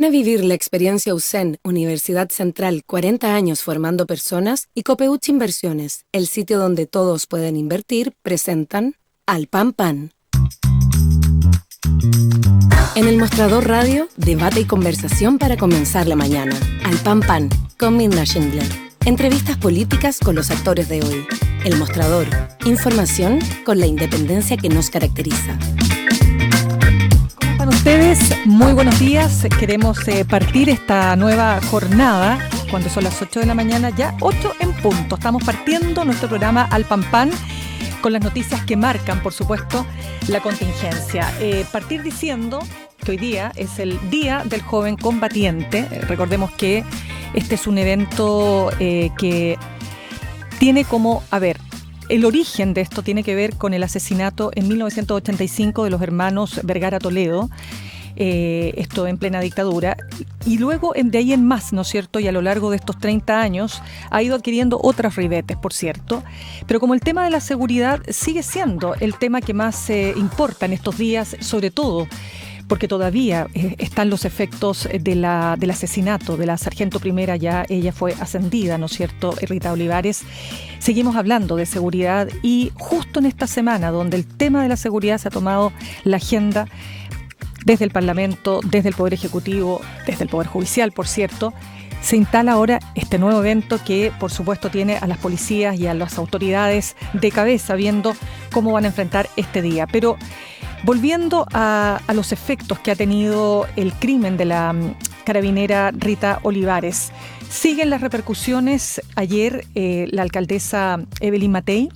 Ven a vivir la experiencia USEN, Universidad Central, 40 años formando personas, y Copeuch Inversiones, el sitio donde todos pueden invertir, presentan Al Pan Pan. En el Mostrador Radio, debate y conversación para comenzar la mañana. Al Pan Pan, con Minda Schindler. Entrevistas políticas con los actores de hoy. El Mostrador, información con la independencia que nos caracteriza. ¿Cómo están ustedes? Muy buenos días. Queremos partir esta nueva jornada cuando son las 8 de la mañana, ya 8 en punto. Estamos partiendo nuestro programa Al Pan Pan con las noticias que marcan, por supuesto, la contingencia. Partir diciendo que hoy día es el Día del Joven Combatiente. Recordemos que este es un evento que tiene como, el origen de esto tiene que ver con el asesinato en 1985 de los hermanos Vergara Toledo, esto en plena dictadura, y luego de ahí en más, ¿no es cierto? Y a lo largo de estos 30 años ha ido adquiriendo otros ribetes, por cierto, pero como el tema de la seguridad sigue siendo el tema que más importa en estos días, sobre todo porque todavía están los efectos del asesinato de la sargento primera, ya ella fue ascendida, ¿no es cierto?, Rita Olivares. Seguimos hablando de seguridad y justo en esta semana donde el tema de la seguridad se ha tomado la agenda desde el Parlamento, desde el Poder Ejecutivo, desde el Poder Judicial, por cierto, se instala ahora este nuevo evento que, por supuesto, tiene a las policías y a las autoridades de cabeza viendo cómo van a enfrentar este día. Pero volviendo a los efectos que ha tenido el crimen de la carabinera Rita Olivares, siguen las repercusiones. Ayer la alcaldesa Evelyn Matei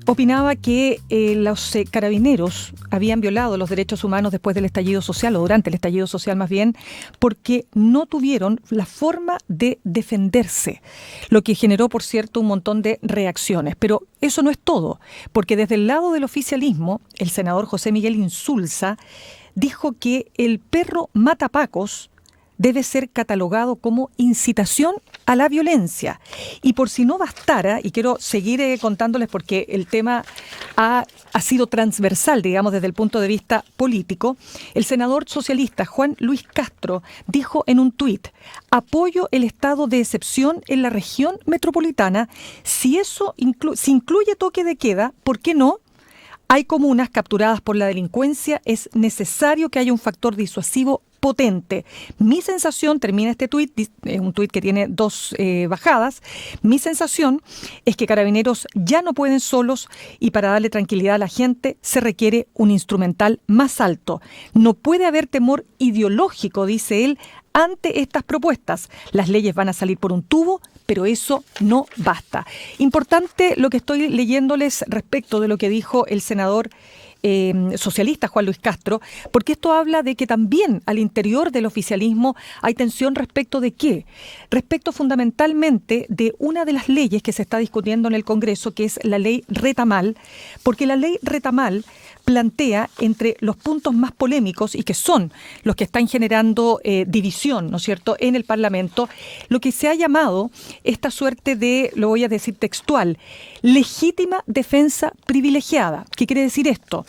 opinaba que los carabineros habían violado los derechos humanos después del estallido social, o durante el estallido social más bien, porque no tuvieron la forma de defenderse, lo que generó, por cierto, un montón de reacciones. Pero eso no es todo, porque desde el lado del oficialismo, el senador José Miguel Insulza dijo que el perro matapacos debe ser catalogado como incitación a la violencia. Y por si no bastara, y quiero seguir contándoles porque el tema ha sido transversal, digamos, desde el punto de vista político, el senador socialista Juan Luis Castro dijo en un tuit: apoyo el estado de excepción en la región metropolitana. Si eso si incluye toque de queda, ¿por qué no? Hay comunas capturadas por la delincuencia, es necesario que haya un factor disuasivo potente. Mi sensación, termina este tuit, es un tuit que tiene dos bajadas, mi sensación es que Carabineros ya no pueden solos y para darle tranquilidad a la gente se requiere un instrumental más alto. No puede haber temor ideológico, dice él, ante estas propuestas. Las leyes van a salir por un tubo, pero eso no basta. Importante lo que estoy leyéndoles respecto de lo que dijo el senador socialista Juan Luis Castro, porque esto habla de que también al interior del oficialismo hay tensión respecto de qué, respecto fundamentalmente de una de las leyes que se está discutiendo en el Congreso, que es la ley Retamal, porque la ley Retamal plantea entre los puntos más polémicos y que son los que están generando división, ¿no es cierto?, en el Parlamento, lo que se ha llamado esta suerte de, lo voy a decir textual, legítima defensa privilegiada. ¿Qué quiere decir esto?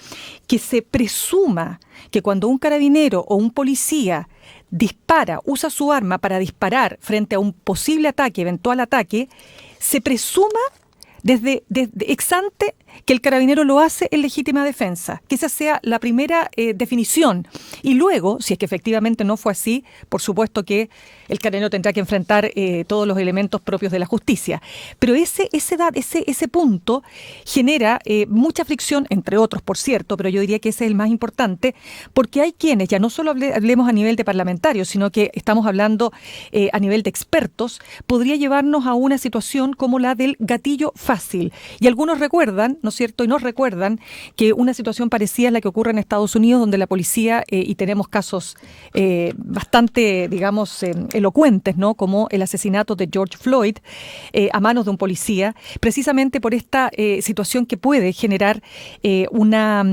Que se presuma que cuando un carabinero o un policía dispara, usa su arma para disparar frente a un posible ataque, eventual ataque, se presuma desde ex ante que el carabinero lo hace en legítima defensa, que esa sea la primera definición. Y luego, si es que efectivamente no fue así, por supuesto que el carabinero tendrá que enfrentar todos los elementos propios de la justicia. Pero ese punto genera mucha fricción, entre otros, por cierto, pero yo diría que ese es el más importante, porque hay quienes, ya no solo hablemos a nivel de parlamentarios, sino que estamos hablando a nivel de expertos, podría llevarnos a una situación como la del gatillo fácil. Y algunos recuerdan, ¿no es cierto?, y nos recuerdan que una situación parecida es la que ocurre en Estados Unidos, donde la policía, y tenemos casos bastante, digamos, elocuentes, ¿no?, como el asesinato de George Floyd a manos de un policía, precisamente por esta situación que puede generar una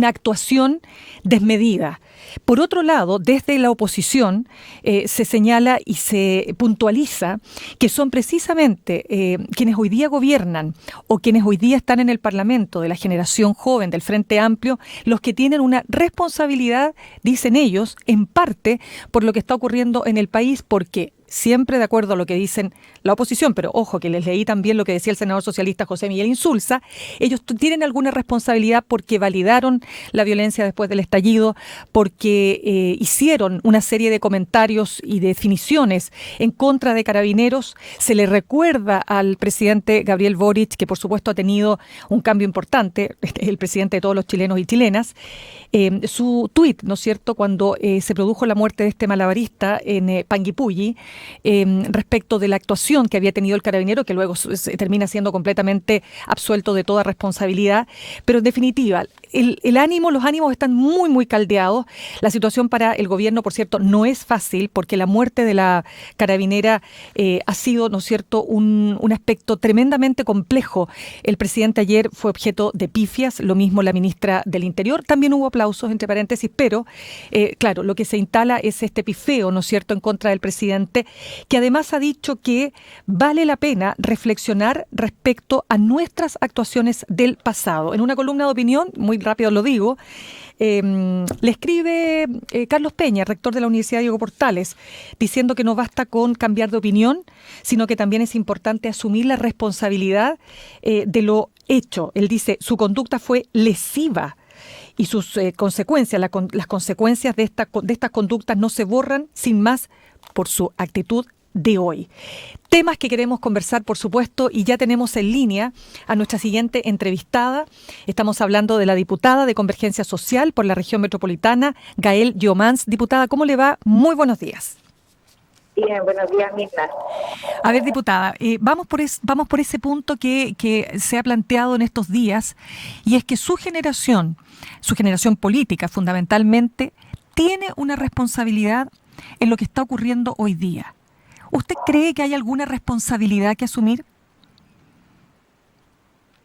actuación desmedida. Por otro lado, desde la oposición se señala y se puntualiza que son precisamente quienes hoy día gobiernan o quienes hoy día están en el Parlamento de la generación joven del Frente Amplio los que tienen una responsabilidad, dicen ellos, en parte por lo que está ocurriendo en el país, porque siempre de acuerdo a lo que dicen la oposición, pero ojo que les leí también lo que decía el senador socialista José Miguel Insulza, ellos tienen alguna responsabilidad porque validaron la violencia después del estallido, porque hicieron una serie de comentarios y definiciones en contra de Carabineros. Se le recuerda al presidente Gabriel Boric, que por supuesto ha tenido un cambio importante, es el presidente de todos los chilenos y chilenas, su tuit, ¿no es cierto?, cuando se produjo la muerte de este malabarista en Panguipulli, respecto de la actuación que había tenido el carabinero, que luego se termina siendo completamente absuelto de toda responsabilidad. Pero en definitiva, los ánimos están muy, muy caldeados. La situación para el gobierno, por cierto, no es fácil, porque la muerte de la carabinera ha sido, ¿no es cierto?, un aspecto tremendamente complejo. El presidente ayer fue objeto de pifias, lo mismo la ministra del Interior. También hubo aplausos, entre paréntesis, pero claro, lo que se instala es este pifeo, ¿no es cierto?, en contra del presidente, que además ha dicho que vale la pena reflexionar respecto a nuestras actuaciones del pasado. En una columna de opinión, muy rápido lo digo, le escribe Carlos Peña, rector de la Universidad Diego Portales, diciendo que no basta con cambiar de opinión, sino que también es importante asumir la responsabilidad de lo hecho. Él dice, su conducta fue lesiva y sus consecuencias, las consecuencias de estas conductas no se borran sin más por su actitud de hoy. Temas que queremos conversar, por supuesto, y ya tenemos en línea a nuestra siguiente entrevistada. Estamos hablando de la diputada de Convergencia Social por la región metropolitana, Gael Jomans. Diputada, ¿cómo le va? Muy buenos días. Bien, buenos días, Mirna. A ver, diputada, vamos por ese punto que se ha planteado en estos días, y es que su generación política fundamentalmente, tiene una responsabilidad en lo que está ocurriendo hoy día. ¿Usted cree que hay alguna responsabilidad que asumir?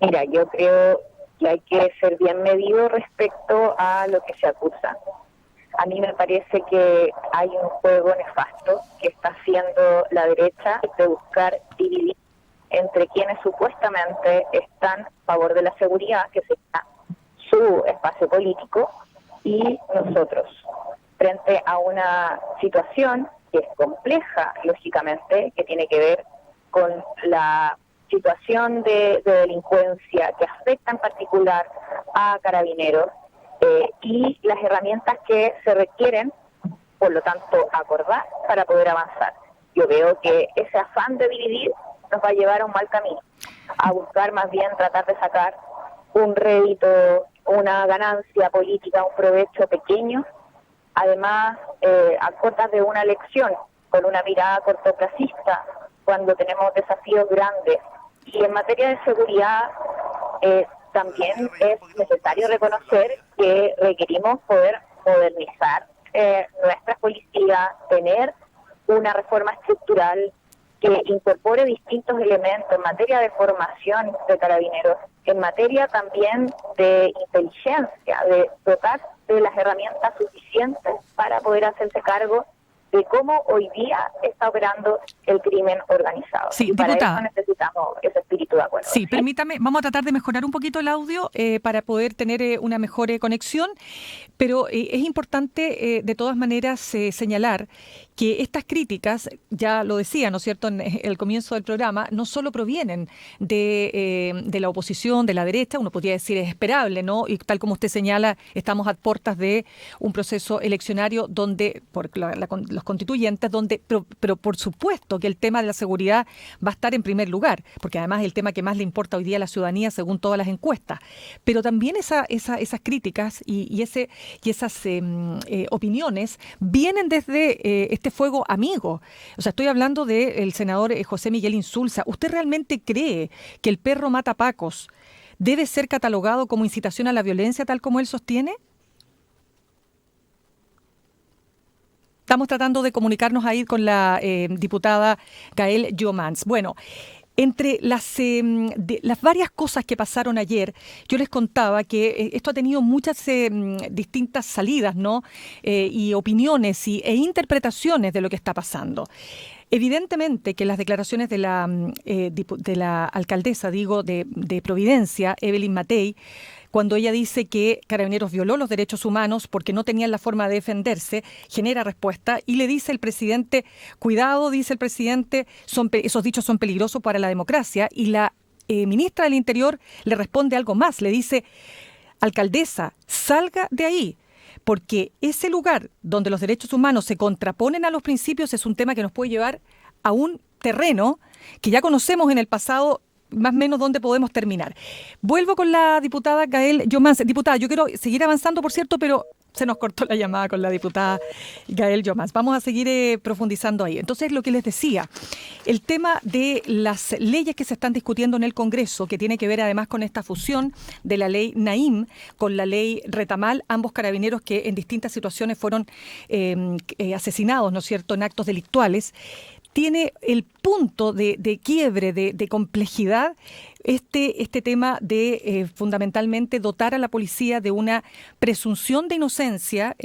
Mira, yo creo que hay que ser bien medido respecto a lo que se acusa. A mí me parece que hay un juego nefasto que está haciendo la derecha de buscar dividir entre quienes supuestamente están a favor de la seguridad, que sería su espacio político, y nosotros, frente a una situación que es compleja, lógicamente, que tiene que ver con la situación de delincuencia que afecta en particular a Carabineros y las herramientas que se requieren, por lo tanto, acordar para poder avanzar. Yo veo que ese afán de dividir nos va a llevar a un mal camino, a buscar más bien tratar de sacar un rédito, una ganancia política, un provecho pequeño, además a cortas de una elección, con una mirada cortoplacista, cuando tenemos desafíos grandes. Y en materia de seguridad también es necesario reconocer que requerimos poder modernizar nuestra policía, tener una reforma estructural que incorpore distintos elementos en materia de formación de carabineros, en materia también de inteligencia, de dotar de las herramientas suficientes para poder hacerse cargo de cómo hoy día está operando el crimen organizado. Sí, y para diputada, eso necesitamos ese espíritu de acuerdo. Sí, permítame, vamos a tratar de mejorar un poquito el audio para poder tener una mejor conexión, pero es importante de todas maneras señalar que estas críticas, ya lo decía, ¿no es cierto?, en el comienzo del programa, no solo provienen de la oposición, de la derecha, uno podría decir es esperable, ¿no? Y tal como usted señala, estamos a puertas de un proceso eleccionario donde, por los constituyentes, donde, pero por supuesto que el tema de la seguridad va a estar en primer lugar, porque además es el tema que más le importa hoy día a la ciudadanía según todas las encuestas. Pero también esas críticas y esas opiniones vienen desde este fuego amigo. O sea, estoy hablando del senador José Miguel Insulza. ¿Usted realmente cree que el perro mata pacos debe ser catalogado como incitación a la violencia tal como él sostiene? Estamos tratando de comunicarnos ahí con la diputada Gael Jomans. Bueno, Entre las varias cosas que pasaron ayer, yo les contaba que esto ha tenido muchas distintas salidas, ¿no? Y opiniones e interpretaciones de lo que está pasando. Evidentemente que las declaraciones de la alcaldesa, de Providencia, Evelyn Matei, cuando ella dice que Carabineros violó los derechos humanos porque no tenían la forma de defenderse, genera respuesta y le dice el presidente, cuidado, dice el presidente, esos dichos son peligrosos para la democracia, y la ministra del Interior le responde algo más, le dice, alcaldesa, salga de ahí, porque ese lugar donde los derechos humanos se contraponen a los principios es un tema que nos puede llevar a un terreno que ya conocemos en el pasado, más o menos dónde podemos terminar. Vuelvo con la diputada Gael Llomans. Diputada, yo quiero seguir avanzando, por cierto, pero se nos cortó la llamada con la diputada Gael Llomans. Vamos a seguir profundizando ahí. Entonces, lo que les decía, el tema de las leyes que se están discutiendo en el Congreso, que tiene que ver además con esta fusión de la ley Naim con la ley Retamal, ambos carabineros que en distintas situaciones fueron asesinados, ¿no es cierto?, en actos delictuales, tiene el punto de quiebre, de complejidad, este tema de fundamentalmente dotar a la policía de una presunción de inocencia,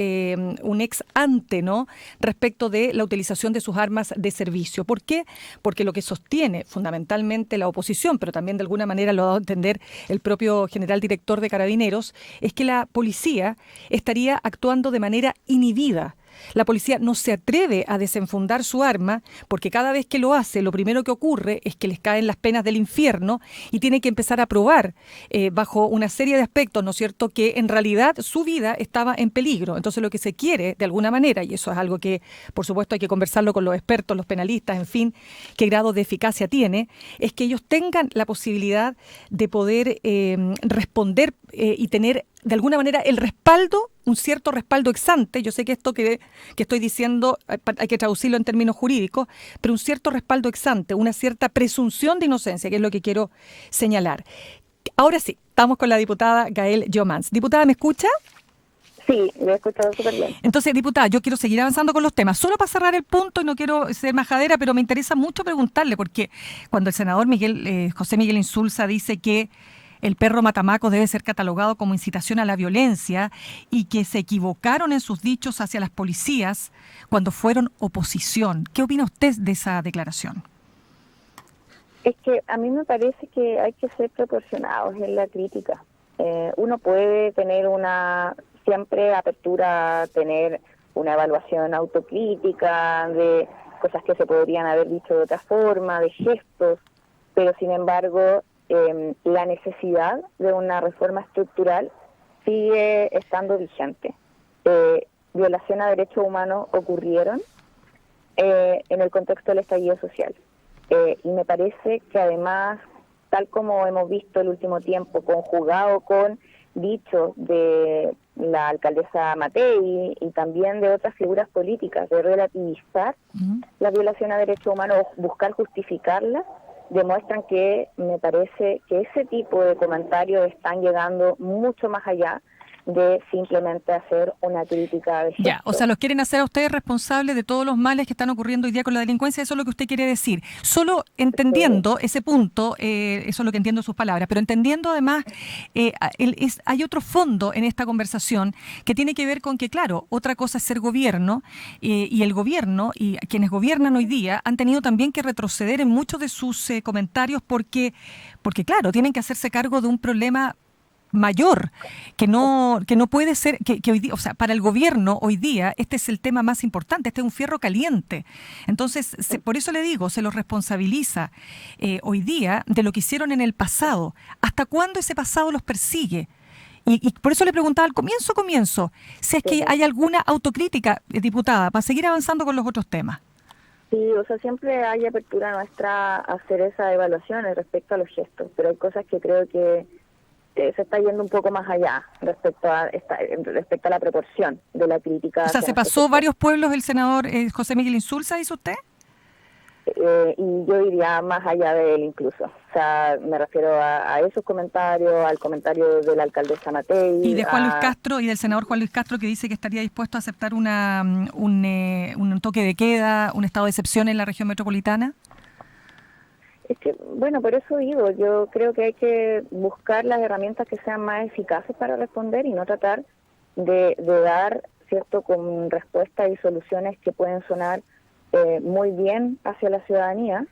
un ex ante, ¿no?, respecto de la utilización de sus armas de servicio. ¿Por qué? Porque lo que sostiene fundamentalmente la oposición, pero también de alguna manera lo ha dado a entender el propio general director de Carabineros, es que la policía estaría actuando de manera inhibida. La policía no se atreve a desenfundar su arma porque cada vez que lo hace, lo primero que ocurre es que les caen las penas del infierno y tiene que empezar a probar bajo una serie de aspectos, ¿no es cierto?, que en realidad su vida estaba en peligro. Entonces lo que se quiere, de alguna manera, y eso es algo que por supuesto hay que conversarlo con los expertos, los penalistas, en fin, qué grado de eficacia tiene, es que ellos tengan la posibilidad de poder responder y tener de alguna manera el respaldo, un cierto respaldo ex ante. Yo sé que esto que estoy diciendo hay que traducirlo en términos jurídicos, pero un cierto respaldo ex ante, una cierta presunción de inocencia, que es lo que quiero señalar. Ahora sí, estamos con la diputada Gael Llomans. Diputada, ¿me escucha? Sí, lo he escuchado súper bien. Entonces, diputada, yo quiero seguir avanzando con los temas. Solo para cerrar el punto, y no quiero ser majadera, pero me interesa mucho preguntarle, porque cuando el senador José Miguel Insulza dice que el perro Matamaco debe ser catalogado como incitación a la violencia y que se equivocaron en sus dichos hacia las policías cuando fueron oposición. ¿Qué opina usted de esa declaración? Es que a mí me parece que hay que ser proporcionados en la crítica. Uno puede tener siempre apertura a tener una evaluación autocrítica de cosas que se podrían haber dicho de otra forma, de gestos, pero sin embargo la necesidad de una reforma estructural sigue estando vigente. Violación a derechos humanos ocurrieron en el contexto del estallido social. Y me parece que además, tal como hemos visto el último tiempo, conjugado con dichos de la alcaldesa Matei y también de otras figuras políticas, de relativizar la violación a derechos humanos, buscar justificarla, demuestran que me parece que ese tipo de comentarios están llegando mucho más allá de simplemente hacer una crítica de gesto. Ya, o sea, los quieren hacer a ustedes responsables de todos los males que están ocurriendo hoy día con la delincuencia, eso es lo que usted quiere decir. Solo entendiendo ese punto, eso es lo que entiendo de sus palabras, pero entendiendo además, hay otro fondo en esta conversación que tiene que ver con que, claro, otra cosa es ser gobierno, y el gobierno y quienes gobiernan hoy día han tenido también que retroceder en muchos de sus comentarios porque, claro, tienen que hacerse cargo de un problema mayor, que no puede ser, que hoy día, o sea, para el gobierno hoy día este es el tema más importante, este es un fierro caliente. Entonces, por eso le digo, se los responsabiliza hoy día de lo que hicieron en el pasado. ¿Hasta cuándo ese pasado los persigue? Y por eso le preguntaba al comienzo, si es que hay alguna autocrítica, diputada, para seguir avanzando con los otros temas. Sí, o sea, siempre hay apertura nuestra a hacer esa evaluación respecto a los gestos, pero hay cosas que creo que se está yendo un poco más allá respecto a la proporción de la crítica. O sea, ¿se pasó varios pueblos el senador José Miguel Insulza, dice usted? Y yo diría más allá de él incluso. O sea, me refiero a esos comentarios, al comentario de la alcaldesa Matei. Y de Juan Luis Castro, y del senador Juan Luis Castro, que dice que estaría dispuesto a aceptar un toque de queda, un estado de excepción en la región metropolitana. Es que, bueno, por eso digo, yo creo que hay que buscar las herramientas que sean más eficaces para responder y no tratar de dar, ¿cierto?, con respuestas y soluciones que pueden sonar muy bien hacia la ciudadanía,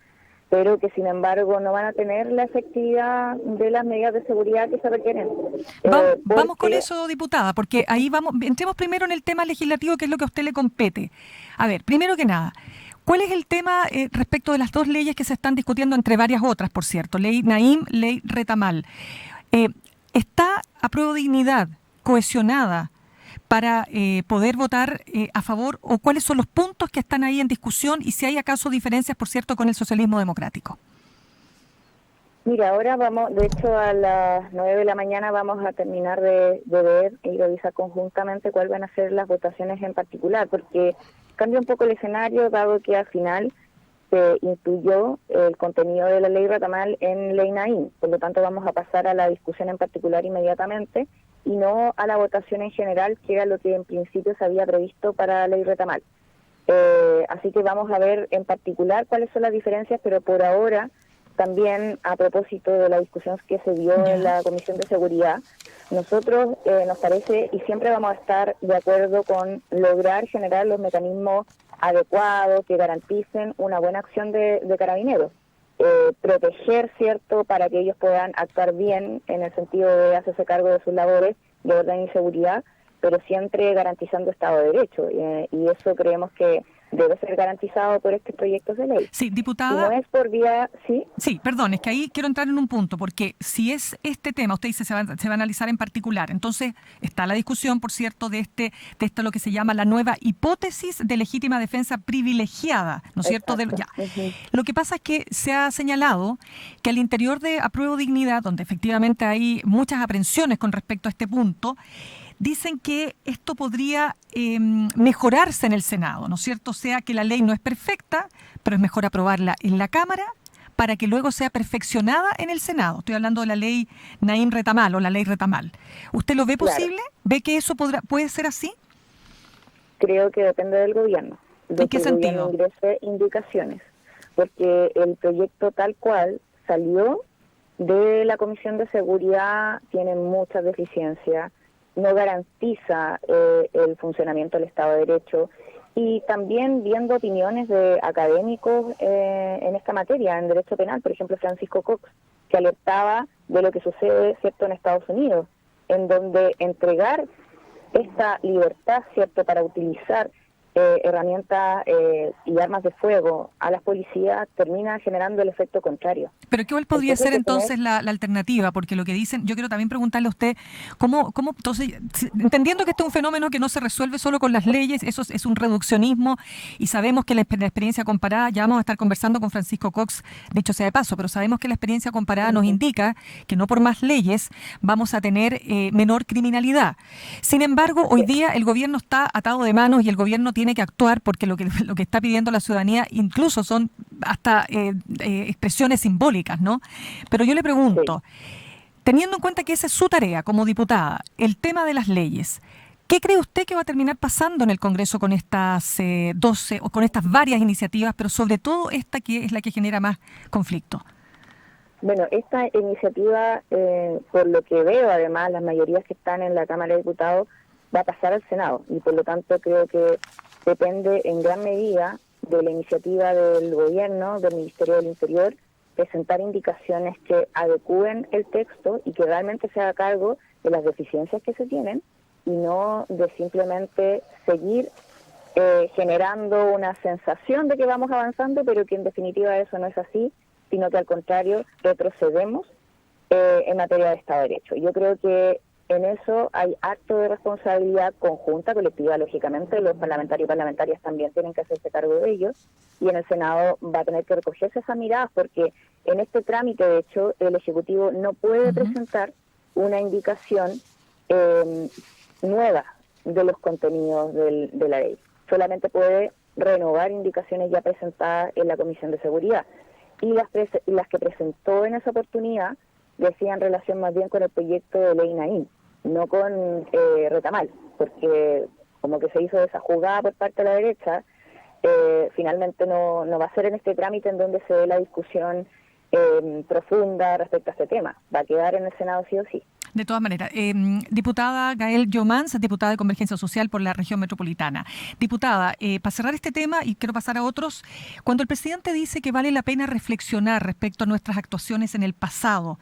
pero que sin embargo no van a tener la efectividad de las medidas de seguridad que se requieren. Vamos con eso, diputada, porque ahí vamos, entremos primero en el tema legislativo, que es lo que a usted le compete. A ver, primero que nada, ¿cuál es el tema respecto de las dos leyes que se están discutiendo, entre varias otras, por cierto? Ley Naim, ley Retamal. ¿Está Apruebo Dignidad cohesionada para poder votar a favor, o cuáles son los puntos que están ahí en discusión y si hay acaso diferencias, por cierto, con el socialismo democrático? Mira, ahora vamos, de hecho a las 9 de la mañana vamos a terminar de ver y revisar conjuntamente cuáles van a ser las votaciones en particular, porque cambia un poco el escenario, dado que al final se incluyó el contenido de la ley Retamal en ley Naim. Por lo tanto, vamos a pasar a la discusión en particular inmediatamente y no a la votación en general, que era lo que en principio se había previsto para la ley Retamal. Así que vamos a ver en particular cuáles son las diferencias, pero por ahora, también a propósito de la discusión que se dio en la Comisión de Seguridad, nosotros nos parece, y siempre vamos a estar de acuerdo con lograr generar los mecanismos adecuados que garanticen una buena acción de carabineros. Proteger, ¿cierto?, para que ellos puedan actuar bien en el sentido de hacerse cargo de sus labores de orden y seguridad, pero siempre garantizando Estado de Derecho. Y eso creemos que debe ser garantizado por este proyecto de ley. Sí, diputada. No es por vía, ¿sí? Sí, perdón, es que ahí quiero entrar en un punto, porque si es este tema, usted dice se va a analizar en particular, entonces está la discusión, por cierto, de esto lo que se llama la nueva hipótesis de legítima defensa privilegiada, ¿no es cierto? Lo que pasa es que se ha señalado que al interior de Apruebo Dignidad, donde efectivamente hay muchas aprensiones con respecto a este punto, dicen que esto podría mejorarse en el Senado, ¿no es cierto? O sea, que la ley no es perfecta, pero es mejor aprobarla en la Cámara para que luego sea perfeccionada en el Senado. Estoy hablando de la ley Naim Retamal o la ley Retamal. ¿Usted lo ve posible? Claro. ¿Ve que eso puede ser así? Creo que depende del gobierno. ¿En qué sentido? El gobierno ingrese indicaciones, porque el proyecto tal cual salió de la Comisión de Seguridad tiene muchas deficiencias, no garantiza el funcionamiento del Estado de Derecho, y también viendo opiniones de académicos en esta materia, en Derecho Penal, por ejemplo Francisco Cox, que alertaba de lo que sucede, ¿cierto?, en Estados Unidos, en donde entregar esta libertad, ¿cierto?, para utilizar herramientas y armas de fuego a las policías termina generando el efecto contrario. Pero ¿cuál podría ser entonces la alternativa? Porque lo que dicen, yo quiero también preguntarle a usted, ¿cómo entonces, entendiendo que este es un fenómeno que no se resuelve solo con las leyes, eso es un reduccionismo, y sabemos que la experiencia comparada, ya vamos a estar conversando con Francisco Cox, dicho sea de paso, pero sabemos que la experiencia comparada nos indica que no por más leyes vamos a tener menor criminalidad. Sin embargo, hoy día el gobierno está atado de manos y el gobierno tiene que actuar, porque lo que está pidiendo la ciudadanía incluso son hasta expresiones simbólicas, ¿no? Pero yo le pregunto, teniendo en cuenta que esa es su tarea como diputada, el tema de las leyes, ¿qué cree usted que va a terminar pasando en el Congreso con estas 12 o con estas varias iniciativas, pero sobre todo esta que es la que genera más conflicto? Bueno, esta iniciativa, por lo que veo, además, las mayorías que están en la Cámara de Diputados, va a pasar al Senado, y por lo tanto creo que depende en gran medida de la iniciativa del gobierno, del Ministerio del Interior, presentar indicaciones que adecúen el texto y que realmente se haga cargo de las deficiencias que se tienen, y no de simplemente seguir generando una sensación de que vamos avanzando, pero que en definitiva eso no es así, sino que al contrario retrocedemos en materia de Estado de Derecho. Yo creo que en eso hay acto de responsabilidad conjunta, colectiva, lógicamente. Los parlamentarios y parlamentarias también tienen que hacerse cargo de ellos, y en el Senado va a tener que recogerse esas miradas, porque en este trámite, de hecho, el Ejecutivo no puede presentar una indicación nueva de los contenidos de la ley. Solamente puede renovar indicaciones ya presentadas en la Comisión de Seguridad. Y las que presentó en esa oportunidad decían relación más bien con el proyecto de ley Naim, no con Retamal, porque como que se hizo esa jugada por parte de la derecha, finalmente no va a ser en este trámite en donde se dé la discusión profunda respecto a este tema. Va a quedar en el Senado sí o sí. De todas maneras, diputada Gael Llomans, diputada de Convergencia Social por la región metropolitana. Diputada, para cerrar este tema, y quiero pasar a otros, cuando el presidente dice que vale la pena reflexionar respecto a nuestras actuaciones en el pasado,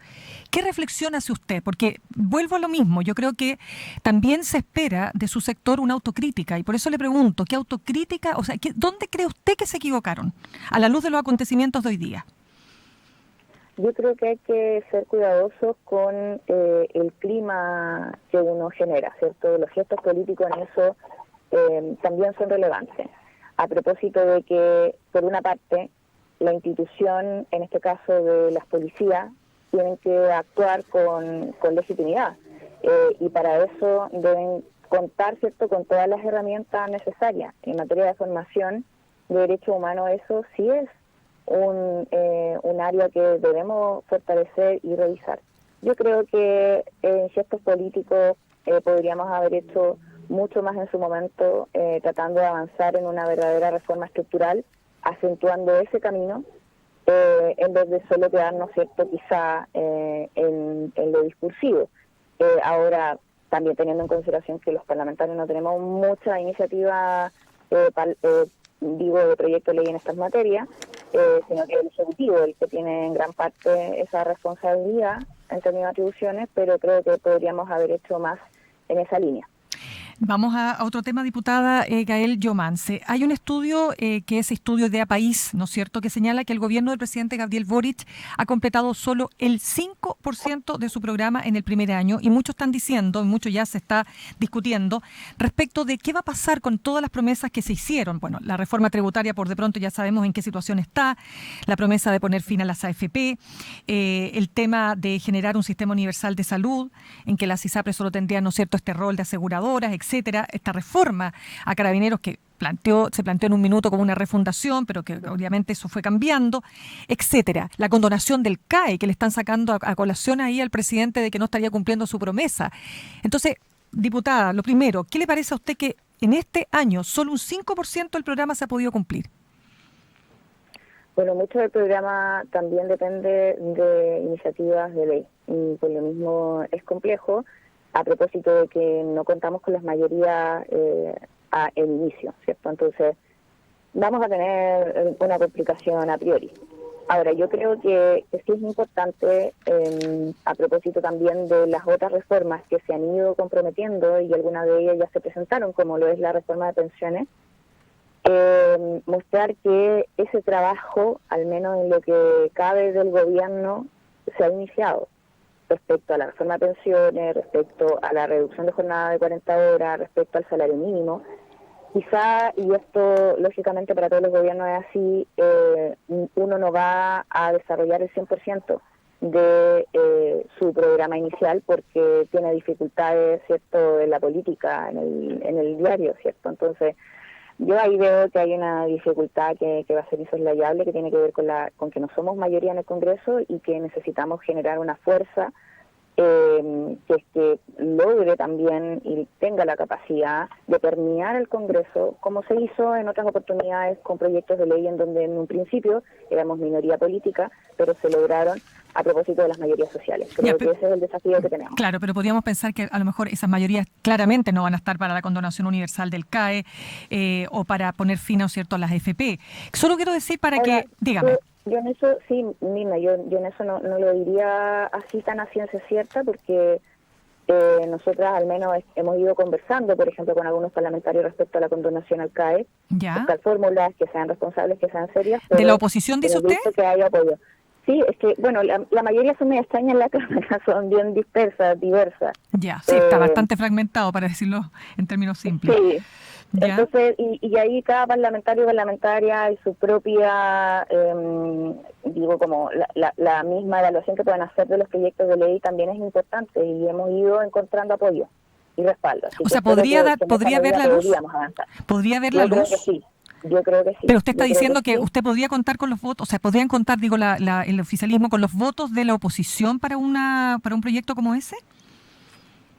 ¿qué reflexión hace usted? Porque vuelvo a lo mismo, yo creo que también se espera de su sector una autocrítica, y por eso le pregunto, ¿qué autocrítica, o sea, dónde cree usted que se equivocaron a la luz de los acontecimientos de hoy día? Yo creo que hay que ser cuidadosos con el clima que uno genera, ¿cierto? Los gestos políticos en eso también son relevantes. A propósito de que, por una parte, la institución, en este caso de las policías, tienen que actuar con legitimidad. Y para eso deben contar, ¿cierto?, con todas las herramientas necesarias. En materia de formación de derechos humanos, eso sí es un área que debemos fortalecer y revisar. Yo creo que en gestos políticos podríamos haber hecho mucho más en su momento, tratando de avanzar en una verdadera reforma estructural, acentuando ese camino, en vez de solo quedarnos, ¿cierto?, quizá en lo discursivo. Ahora, también teniendo en consideración que los parlamentarios no tenemos mucha iniciativa, de proyecto de ley en estas materias, sino que el Ejecutivo el que tiene en gran parte esa responsabilidad en términos de atribuciones, pero creo que podríamos haber hecho más en esa línea. Vamos a otro tema, diputada Gael Llomans. Hay un estudio que es estudio de País, ¿no es cierto?, que señala que el gobierno del presidente Gabriel Boric ha completado solo el 5% de su programa en el primer año, y muchos están diciendo, y mucho ya se está discutiendo, respecto de qué va a pasar con todas las promesas que se hicieron. Bueno, la reforma tributaria, por de pronto ya sabemos en qué situación está, la promesa de poner fin a las AFP, el tema de generar un sistema universal de salud, en que las ISAPRES solo tendrían, ¿no es cierto?, este rol de aseguradoras, etcétera, esta reforma a Carabineros que se planteó en un minuto como una refundación, pero que obviamente eso fue cambiando, etcétera. La condonación del CAE, que le están sacando a colación ahí al presidente de que no estaría cumpliendo su promesa. Entonces, diputada, lo primero, ¿qué le parece a usted que en este año solo un 5% del programa se ha podido cumplir? Bueno, mucho del programa también depende de iniciativas de ley, y por lo mismo es complejo, a propósito de que no contamos con las mayorías al inicio, ¿cierto? Entonces, vamos a tener una complicación a priori. Ahora, yo creo que sí es importante, a propósito también de las otras reformas que se han ido comprometiendo, y algunas de ellas ya se presentaron, como lo es la reforma de pensiones, mostrar que ese trabajo, al menos en lo que cabe del gobierno, se ha iniciado. Respecto a la reforma de pensiones, respecto a la reducción de jornada de 40 horas, respecto al salario mínimo. Quizá, y esto lógicamente para todos los gobiernos es así, uno no va a desarrollar el 100% de su programa inicial porque tiene dificultades, ¿cierto?, en la política, en el diario, ¿cierto? Entonces, yo ahí veo que hay una dificultad que va a ser insoslayable, que tiene que ver con que no somos mayoría en el Congreso y que necesitamos generar una fuerza que logre también y tenga la capacidad de permear el Congreso, como se hizo en otras oportunidades con proyectos de ley en donde en un principio éramos minoría política, pero se lograron a propósito de las mayorías sociales. Creo que ese es el desafío que tenemos. Claro, pero podríamos pensar que a lo mejor esas mayorías claramente no van a estar para la condonación universal del CAE o para poner fin, ¿no es cierto?, a las AFP. Solo quiero decir para ahora, que, dígame. Yo en eso, sí, Mirna, yo en eso no lo diría así tan a ciencia cierta, porque nosotras al menos hemos ido conversando, por ejemplo, con algunos parlamentarios respecto a la condonación al CAE, buscar fórmulas que sean responsables, que sean serias. ¿De la oposición, dice usted? Que haya apoyo. Sí, es que, bueno, la mayoría son medio extrañas en la Cámara, son bien dispersas, diversas. Ya, sí, está bastante fragmentado, para decirlo en términos simples. Sí. ¿Ya? Entonces, y ahí cada parlamentario y parlamentaria y su propia, como la misma evaluación que pueden hacer de los proyectos de ley también es importante, y hemos ido encontrando apoyo y respaldo. Así o sea, ¿podría ver la luz? ¿Podría ver la luz? Sí. Yo creo que sí. Pero usted está diciendo que usted podría contar con los votos, o sea, podrían contar, el oficialismo con los votos de la oposición para un proyecto como ese.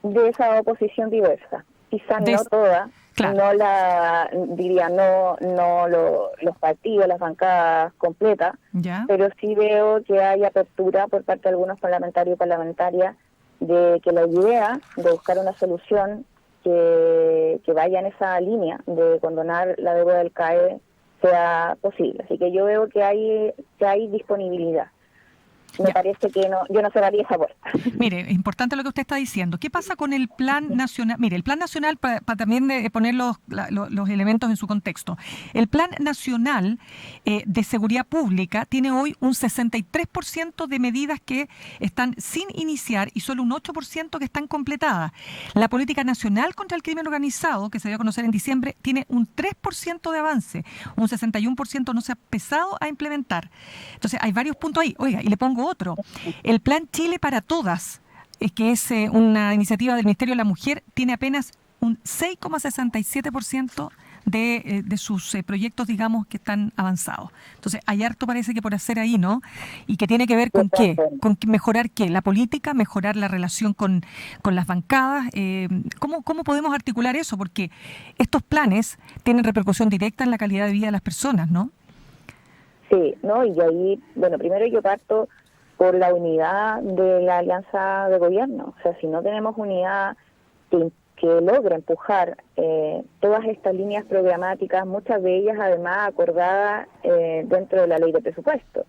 De esa oposición diversa, quizás no toda, Claro. No la, diría, los partidos, las bancadas completas, ¿Ya? pero sí veo que hay apertura por parte de algunos parlamentarios y parlamentarias de que la idea de buscar una solución que vaya en esa línea de condonar la deuda del CAE sea posible. Así que yo veo que hay disponibilidad. Me parece que yo no cerraría esa puerta. Mire, es importante lo que usted está diciendo. ¿Qué pasa con el plan nacional? Mire, el plan nacional, para también poner los elementos en su contexto. El plan nacional de seguridad pública tiene hoy un 63% de medidas que están sin iniciar y solo un 8% que están completadas. La política nacional contra el crimen organizado, que se dio a conocer en diciembre, tiene un 3% de avance. Un 61% no se ha empezado a implementar. Entonces, hay varios puntos ahí. Oiga, y le pongo otro. El plan Chile para Todas, que es una iniciativa del Ministerio de la Mujer, tiene apenas un 6,67% de sus proyectos, digamos, que están avanzados. Entonces, hay harto parece que por hacer ahí, ¿no? Y que tiene que ver con qué, mejorar qué, la política, mejorar la relación con las bancadas. ¿Cómo podemos articular eso? Porque estos planes tienen repercusión directa en la calidad de vida de las personas, ¿no? Sí, ¿no? Y ahí, bueno, primero yo parto por la unidad de la alianza de gobierno. O sea, si no tenemos unidad que logre empujar todas estas líneas programáticas, muchas de ellas además acordadas dentro de la ley de presupuesto.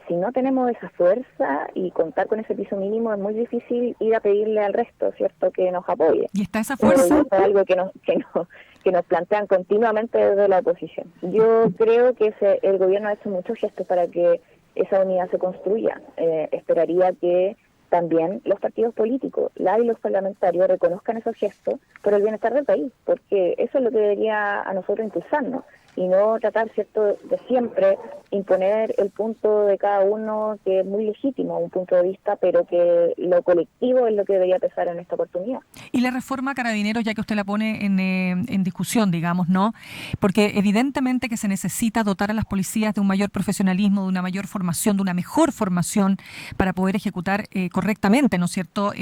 Si no tenemos esa fuerza y contar con ese piso mínimo, es muy difícil ir a pedirle al resto, ¿cierto?, que nos apoye. ¿Y está esa fuerza? Es algo que nos plantean continuamente desde la oposición. Yo creo que el gobierno ha hecho muchos gestos para que esa unidad se construya. Esperaría que también los partidos políticos, y los parlamentarios, reconozcan esos gestos por el bienestar del país, porque eso es lo que debería a nosotros impulsarnos, y no tratar, ¿cierto?, de siempre imponer el punto de cada uno, que es muy legítimo, un punto de vista, pero que lo colectivo es lo que debería pesar en esta oportunidad. Y la reforma Carabineros, ya que usted la pone en discusión, digamos, ¿no? Porque evidentemente que se necesita dotar a las policías de un mayor profesionalismo, de una mayor formación, de una mejor formación para poder ejecutar correctamente, ¿no es cierto?,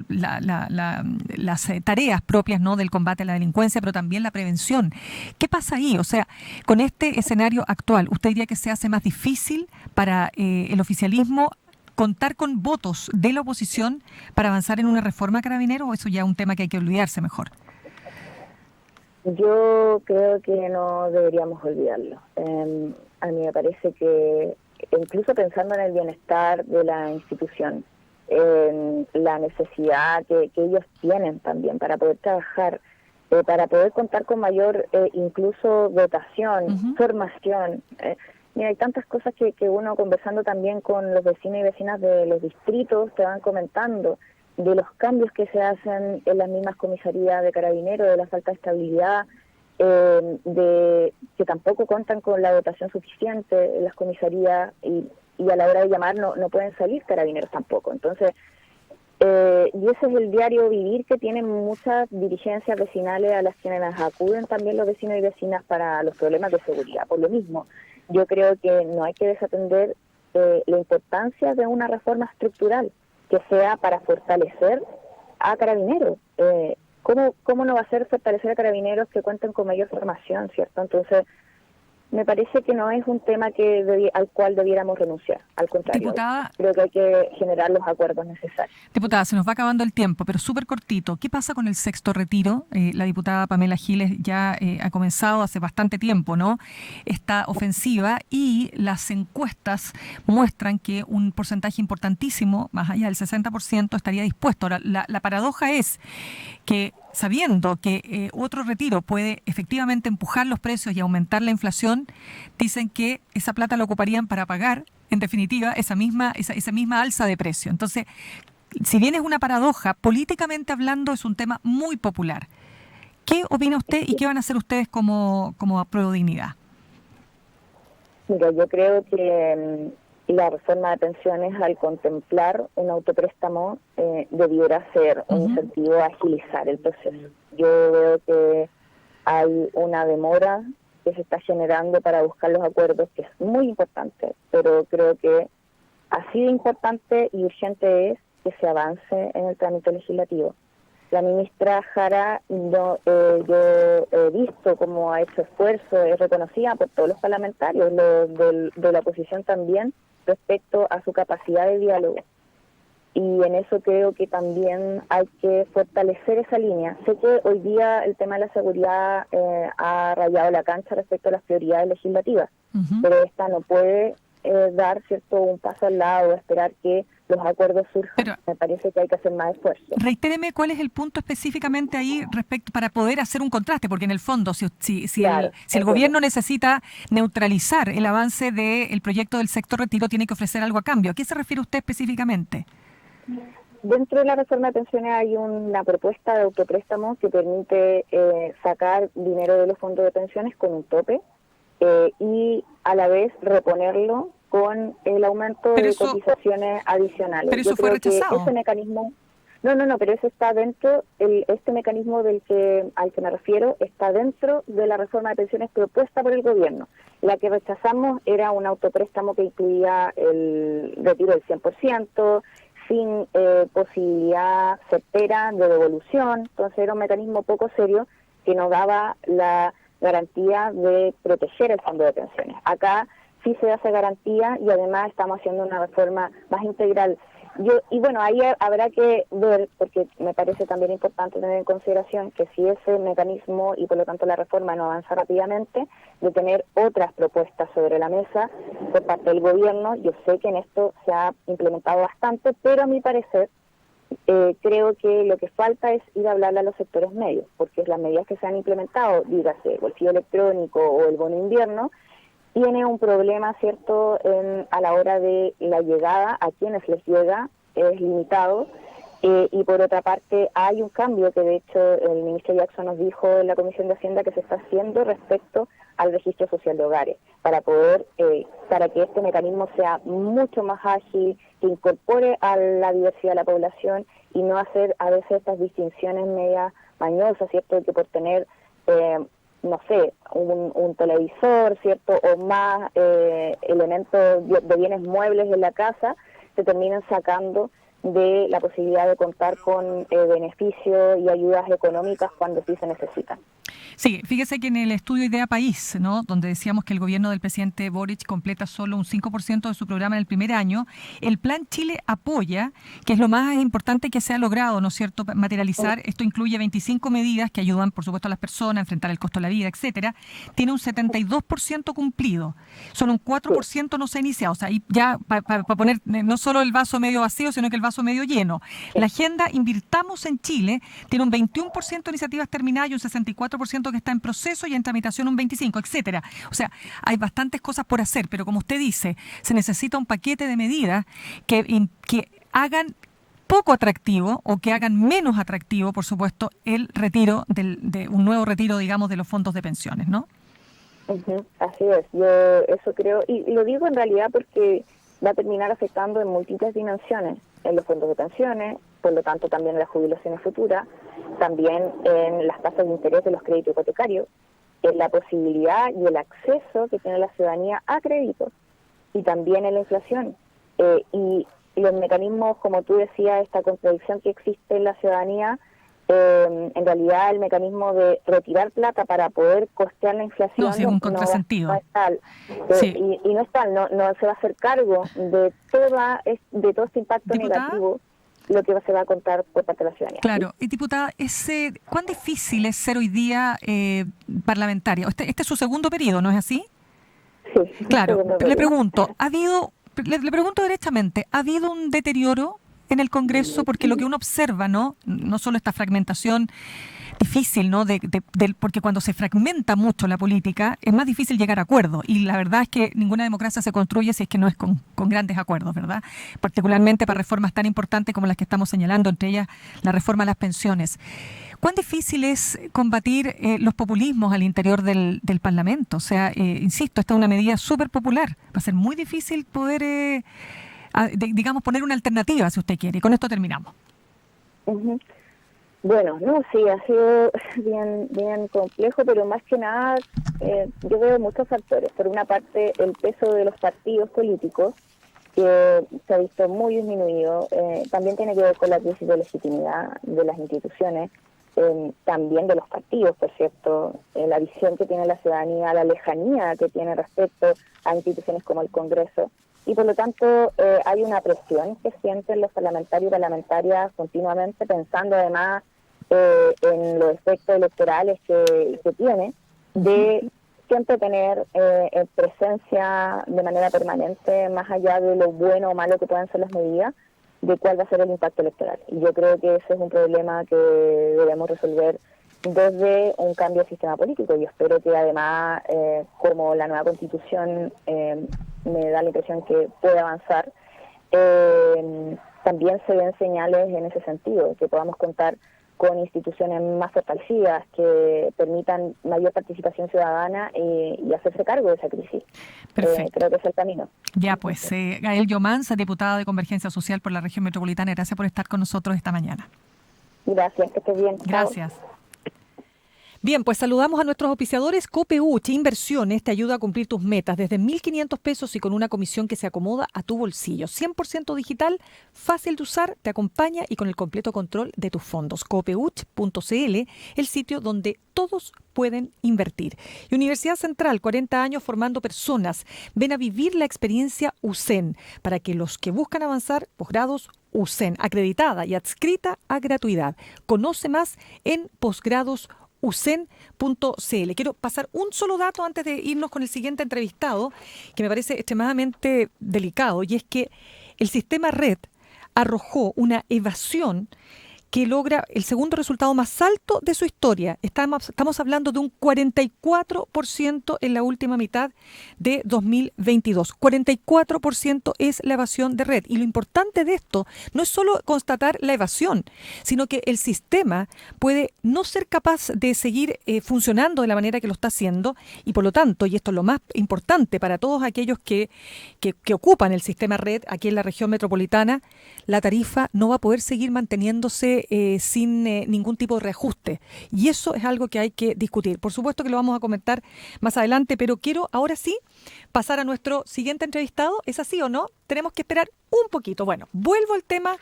las tareas propias, ¿no?, del combate a la delincuencia, pero también la prevención. ¿Qué pasa ahí? O sea, con este escenario actual, ¿usted diría que se hace más difícil para el oficialismo contar con votos de la oposición para avanzar en una reforma Carabineros, o eso ya es un tema que hay que olvidarse mejor? Yo creo que no deberíamos olvidarlo. A mí me parece que, incluso pensando en el bienestar de la institución, la necesidad que ellos tienen también para poder trabajar, para poder contar con mayor incluso dotación, formación. Mira, hay tantas cosas que uno, conversando también con los vecinos y vecinas de los distritos, te van comentando de los cambios que se hacen en las mismas comisarías de Carabineros, de la falta de estabilidad, de que tampoco cuentan con la dotación suficiente en las comisarías, y a la hora de llamar no pueden salir Carabineros tampoco. Entonces, y ese es el diario vivir que tienen muchas dirigencias vecinales a las quienes acuden también los vecinos y vecinas para los problemas de seguridad. Por lo mismo, yo creo que no hay que desatender la importancia de una reforma estructural que sea para fortalecer a Carabineros. ¿Cómo no va a ser fortalecer a Carabineros que cuenten con mayor formación, ¿cierto? Entonces, me parece que no es un tema al cual debiéramos renunciar. Al contrario, diputada, creo que hay que generar los acuerdos necesarios. Diputada, se nos va acabando el tiempo, pero súper cortito. ¿Qué pasa con el sexto retiro? La diputada Pamela Giles ya ha comenzado hace bastante tiempo, ¿no?, esta ofensiva, y las encuestas muestran que un porcentaje importantísimo, más allá del 60%, estaría dispuesto. Ahora, la paradoja es que, sabiendo que otro retiro puede efectivamente empujar los precios y aumentar la inflación, dicen que esa plata la ocuparían para pagar, en definitiva, esa misma alza de precio. Entonces, si bien es una paradoja, políticamente hablando es un tema muy popular. ¿Qué opina usted y qué van a hacer ustedes como Prodignidad? Mira, yo creo que la reforma de pensiones, al contemplar un autopréstamo, debiera ser un incentivo a agilizar el proceso. Yo veo que hay una demora que se está generando para buscar los acuerdos, que es muy importante, pero creo que así de importante y urgente es que se avance en el trámite legislativo. La ministra Jara, yo he visto cómo ha hecho esfuerzo, es reconocida por todos los parlamentarios, de la oposición también, respecto a su capacidad de diálogo. Y en eso creo que también hay que fortalecer esa línea. Sé que hoy día el tema de la seguridad ha rayado la cancha respecto a las prioridades legislativas, pero esta no puede dar un paso al lado, esperar que los acuerdos surjan. Pero me parece que hay que hacer más esfuerzo. Reitéreme cuál es el punto específicamente ahí respecto para poder hacer un contraste, porque en el fondo, si el gobierno necesita neutralizar el avance del proyecto del sector retiro, tiene que ofrecer algo a cambio. ¿A qué se refiere usted específicamente? Dentro de la reforma de pensiones hay una propuesta de autopréstamo que permite sacar dinero de los fondos de pensiones con un tope y a la vez reponerlo con el aumento de cotizaciones adicionales. Pero eso fue rechazado. Ese mecanismo, no, pero eso está dentro, este mecanismo al que me refiero está dentro de la reforma de pensiones propuesta por el gobierno. La que rechazamos era un autopréstamo que incluía el retiro del 100%, sin posibilidad certera de devolución. Entonces era un mecanismo poco serio que nos daba la garantía de proteger el fondo de pensiones. Acá sí se da esa garantía y además estamos haciendo una reforma más integral. Ahí habrá que ver, porque me parece también importante tener en consideración que si ese mecanismo y por lo tanto la reforma no avanza rápidamente, de tener otras propuestas sobre la mesa por parte del gobierno. Yo sé que en esto se ha implementado bastante, pero a mi parecer creo que lo que falta es ir a hablarle a los sectores medios, porque las medidas que se han implementado, dígase el bolsillo electrónico o el bono invierno, tiene un problema, ¿cierto?, a la hora de la llegada, a quienes les llega, es limitado, y por otra parte hay un cambio que de hecho el ministro Jackson nos dijo en la Comisión de Hacienda que se está haciendo respecto al registro social de hogares, para que este mecanismo sea mucho más ágil, que incorpore a la diversidad de la población y no hacer a veces estas distinciones medias mañosas, ¿cierto?, que por tener un televisor, ¿cierto?, o más elementos de bienes muebles en la casa, se terminan sacando de la posibilidad de contar con beneficios y ayudas económicas cuando sí se necesitan. Sí, fíjese que en el estudio Idea País, ¿no?, donde decíamos que el gobierno del presidente Boric completa solo un 5% de su programa en el primer año, el Plan Chile Apoya, que es lo más importante que se ha logrado, ¿no es cierto?, materializar. Esto incluye 25 medidas que ayudan, por supuesto, a las personas a enfrentar el costo de la vida, etcétera. Tiene un 72% cumplido. Solo un 4% no se ha iniciado. O sea, y ya para poner no solo el vaso medio vacío, sino que el vaso medio lleno. La agenda Invirtamos en Chile tiene un 21% de iniciativas terminadas y un 64% que está en proceso y en tramitación un 25%, etcétera. O sea, hay bastantes cosas por hacer, pero como usted dice, se necesita un paquete de medidas que hagan poco atractivo o que hagan menos atractivo, por supuesto, el retiro de un nuevo retiro, digamos, de los fondos de pensiones, ¿no? Así es, yo eso creo, y lo digo en realidad porque va a terminar afectando en múltiples dimensiones, en los fondos de pensiones, por lo tanto también en las jubilaciones futuras, también en las tasas de interés de los créditos hipotecarios, en la posibilidad y el acceso que tiene la ciudadanía a créditos, y también en la inflación. Y los mecanismos, como tú decías, esta contradicción que existe en la ciudadanía, en realidad el mecanismo de retirar plata para poder costear la inflación es un contrasentido. No es tal. Y no es tal, no se va a hacer cargo de todo este impacto negativo, lo que se va a contar por parte de la ciudadanía. Claro, y diputada, ¿cuán difícil es ser hoy día parlamentaria? Este es su segundo periodo, ¿no es así? Sí. Claro, le pregunto, le pregunto derechamente, ¿ha habido un deterioro en el Congreso? Porque lo que uno observa, no solo esta fragmentación difícil, ¿no? Porque cuando se fragmenta mucho la política es más difícil llegar a acuerdos, y la verdad es que ninguna democracia se construye si es que no es con grandes acuerdos, ¿verdad? Particularmente para reformas tan importantes como las que estamos señalando, entre ellas la reforma a las pensiones. ¿Cuán difícil es combatir los populismos al interior del Parlamento? O sea, insisto, esta es una medida súper popular. Va a ser muy difícil poder, digamos, poner una alternativa, si usted quiere. Y con esto terminamos. Bueno, sí, ha sido bien complejo, pero más que nada yo veo muchos factores. Por una parte, el peso de los partidos políticos, que se ha visto muy disminuido. También tiene que ver con la crisis de legitimidad de las instituciones, también de los partidos, por cierto, la visión que tiene la ciudadanía, la lejanía que tiene respecto a instituciones como el Congreso. Y por lo tanto hay una presión que sienten los parlamentarios y parlamentarias continuamente, pensando además en los efectos electorales que tiene, de siempre tener presencia de manera permanente, más allá de lo bueno o malo que puedan ser las medidas, de cuál va a ser el impacto electoral. Y yo creo que ese es un problema que debemos resolver desde un cambio de sistema político. Yo espero que además, como la nueva Constitución me da la impresión que puede avanzar, también se den señales en ese sentido, que podamos contar con instituciones más fortalecidas que permitan mayor participación ciudadana y hacerse cargo de esa crisis. Perfecto. Creo que es el camino. Ya pues, Gael Yomanza, diputada de Convergencia Social por la región metropolitana, gracias por estar con nosotros esta mañana. Gracias, que estés bien. Gracias. Bien, pues saludamos a nuestros auspiciadores. Copeuch Inversiones te ayuda a cumplir tus metas desde 1.500 pesos y con una comisión que se acomoda a tu bolsillo. 100% digital, fácil de usar, te acompaña y con el completo control de tus fondos. Copeuch.cl, el sitio donde todos pueden invertir. Y Universidad Central, 40 años formando personas. Ven a vivir la experiencia USEN para que los que buscan avanzar, posgrados USEN, acreditada y adscrita a gratuidad. Conoce más en posgrados.usen.cl. Quiero pasar un solo dato antes de irnos con el siguiente entrevistado, que me parece extremadamente delicado, y es que el sistema red arrojó una evasión que logra el segundo resultado más alto de su historia. Estamos hablando de un 44% en la última mitad de 2022. 44% es la evasión de red. Y lo importante de esto no es solo constatar la evasión, sino que el sistema puede no ser capaz de seguir funcionando de la manera que lo está haciendo y por lo tanto, y esto es lo más importante para todos aquellos que ocupan el sistema red aquí en la región metropolitana, la tarifa no va a poder seguir manteniéndose sin ningún tipo de reajuste. Y eso es algo que hay que discutir. Por supuesto que lo vamos a comentar más adelante, pero quiero ahora sí pasar a nuestro siguiente entrevistado. ¿Es así o no? Tenemos que esperar un poquito. Bueno, vuelvo al tema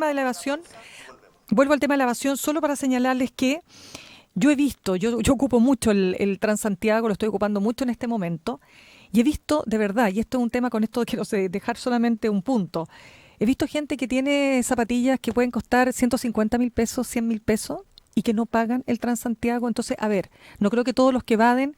de la evasión. Vuelvo al tema de la evasión solo para señalarles que yo he visto, yo ocupo mucho el Transantiago, lo estoy ocupando mucho en este momento, y he visto de verdad, y esto es un tema, con esto quiero dejar solamente un punto. He visto gente que tiene zapatillas que pueden costar 150.000 pesos, 100.000 pesos y que no pagan el Transantiago. Entonces, a ver, no creo que todos los que evaden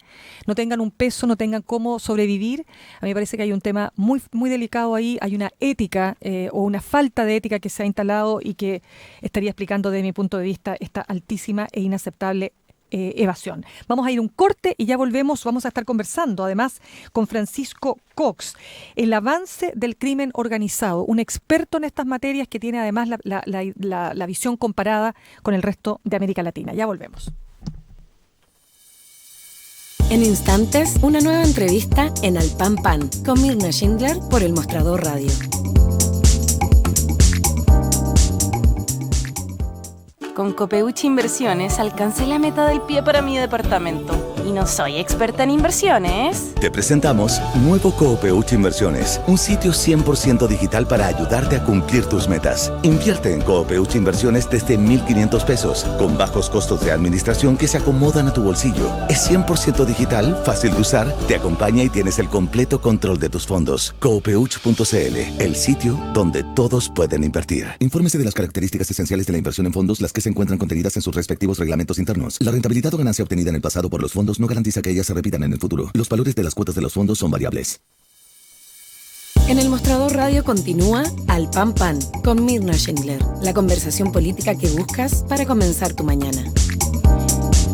no tengan un peso, no tengan cómo sobrevivir. A mí me parece que hay un tema muy, muy delicado ahí. Hay una ética o una falta de ética que se ha instalado y que estaría explicando desde mi punto de vista esta altísima e inaceptable evasión. Vamos a ir un corte y ya volvemos. Vamos a estar conversando además con Francisco Cox, el avance del crimen organizado, un experto en estas materias que tiene además la visión comparada con el resto de América Latina. Ya volvemos. En instantes, una nueva entrevista en Al Pan Pan con Mirna Schindler por El Mostrador Radio. Con Copeuch Inversiones alcancé la meta del pie para mi departamento. Y no soy experta en inversiones. Te presentamos Nuevo Copeuch Inversiones, un sitio 100% digital para ayudarte a cumplir tus metas. Invierte en Copeuch Inversiones desde 1.500 pesos, con bajos costos de administración que se acomodan a tu bolsillo. Es 100% digital, fácil de usar, te acompaña y tienes el completo control de tus fondos. Copeuch.cl, el sitio donde todos pueden invertir. Infórmese de las características esenciales de la inversión en fondos, las que se encuentran contenidas en sus respectivos reglamentos internos. La rentabilidad o ganancia obtenida en el pasado por los fondos no garantiza que ellas se repitan en el futuro. Los valores de las cuotas de los fondos son variables. En El Mostrador Radio continúa Al Pan Pan con Mirna Schindler, la conversación política que buscas para comenzar tu mañana.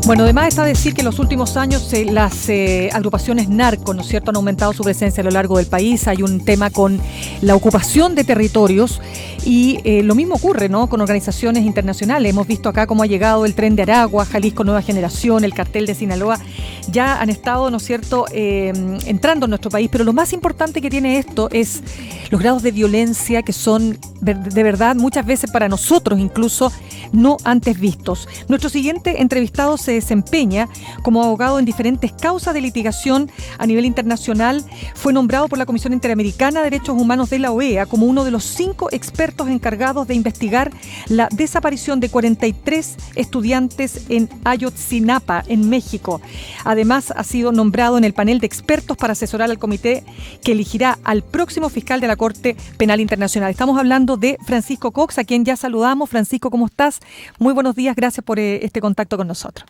Bueno, además está decir que en los últimos años las agrupaciones narco, ¿no es cierto?, han aumentado su presencia a lo largo del país. Hay un tema con la ocupación de territorios y lo mismo ocurre, ¿no?, con organizaciones internacionales. Hemos visto acá cómo ha llegado el Tren de Aragua, Jalisco Nueva Generación, el Cartel de Sinaloa. Ya han estado, ¿no es cierto?, entrando en nuestro país. Pero lo más importante que tiene esto es los grados de violencia que son de verdad muchas veces para nosotros incluso no antes vistos. Nuestro siguiente entrevistado se desempeña como abogado en diferentes causas de litigación a nivel internacional. Fue nombrado por la Comisión Interamericana de Derechos Humanos de la OEA como uno de los 5 expertos encargados de investigar la desaparición de 43 estudiantes en Ayotzinapa, en México. Además, ha sido nombrado en el panel de expertos para asesorar al comité que elegirá al próximo fiscal de la Corte Penal Internacional. Estamos hablando de Francisco Cox, a quien ya saludamos. Francisco, ¿cómo estás? Muy buenos días, gracias por este contacto con nosotros.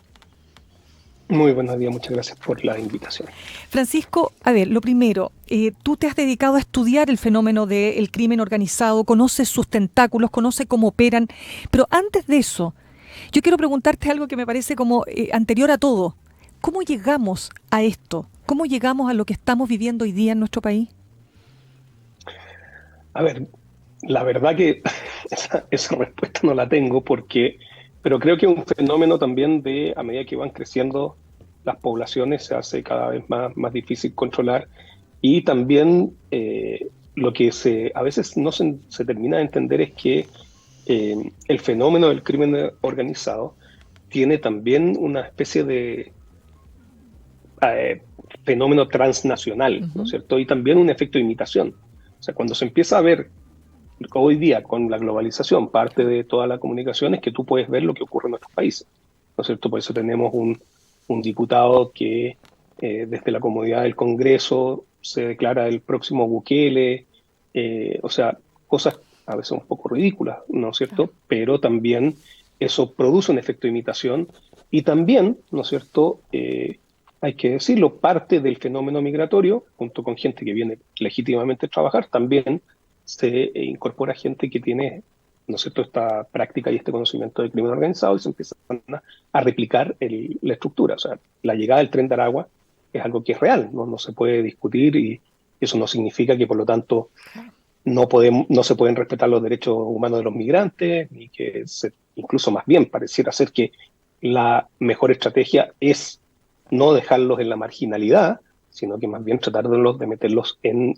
Muy buenos días, muchas gracias por la invitación. Francisco, a ver, lo primero, tú te has dedicado a estudiar el fenómeno del crimen organizado, conoces sus tentáculos, conoces cómo operan, pero antes de eso, yo quiero preguntarte algo que me parece como anterior a todo. ¿Cómo llegamos a esto? ¿Cómo llegamos a lo que estamos viviendo hoy día en nuestro país? A ver, la verdad que esa respuesta no la tengo pero creo que es un fenómeno también de, a medida que van creciendo las poblaciones, se hace cada vez más difícil controlar, y también lo que a veces no se termina de entender es que el fenómeno del crimen organizado tiene también una especie de fenómeno transnacional, ¿no es cierto? Y también un efecto de imitación. O sea, cuando se empieza a ver hoy día con la globalización, parte de toda la comunicación es que tú puedes ver lo que ocurre en nuestros países, ¿no es cierto? Por eso tenemos un diputado que desde la comodidad del Congreso se declara el próximo Bukele, o sea, cosas a veces un poco ridículas, ¿no es cierto? Pero también eso produce un efecto de imitación, y también, ¿no es cierto?, hay que decirlo, parte del fenómeno migratorio, junto con gente que viene legítimamente a trabajar, también se incorpora gente que tiene, ¿no es cierto?, esta práctica y este conocimiento del crimen organizado, y se empiezan a replicar la estructura. O sea, la llegada del Tren de Aragua es algo que es real, no se puede discutir, y eso no significa que, por lo tanto, no se pueden respetar los derechos humanos de los migrantes, ni que incluso más bien pareciera ser que la mejor estrategia es no dejarlos en la marginalidad, sino que más bien tratar de meterlos en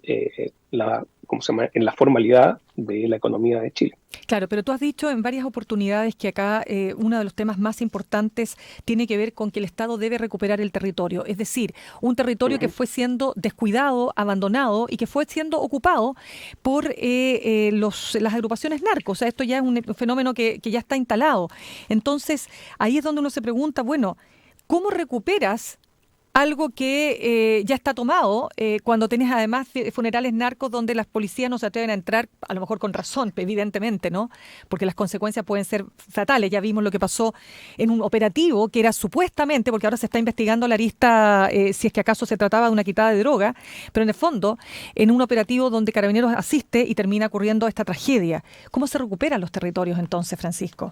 en la formalidad de la economía de Chile. Claro, pero tú has dicho en varias oportunidades que acá uno de los temas más importantes tiene que ver con que el Estado debe recuperar el territorio, es decir, un territorio que fue siendo descuidado, abandonado y que fue siendo ocupado por las agrupaciones narcos. O sea, esto ya es un fenómeno que ya está instalado. Entonces, ahí es donde uno se pregunta, bueno, ¿cómo recuperas algo que ya está tomado cuando tenés además funerales narcos donde las policías no se atreven a entrar, a lo mejor con razón, evidentemente, ¿no? Porque las consecuencias pueden ser fatales. Ya vimos lo que pasó en un operativo que era supuestamente, porque ahora se está investigando la arista si es que acaso se trataba de una quitada de droga, pero en el fondo, en un operativo donde Carabineros asiste y termina ocurriendo esta tragedia. ¿Cómo se recuperan los territorios entonces, Francisco?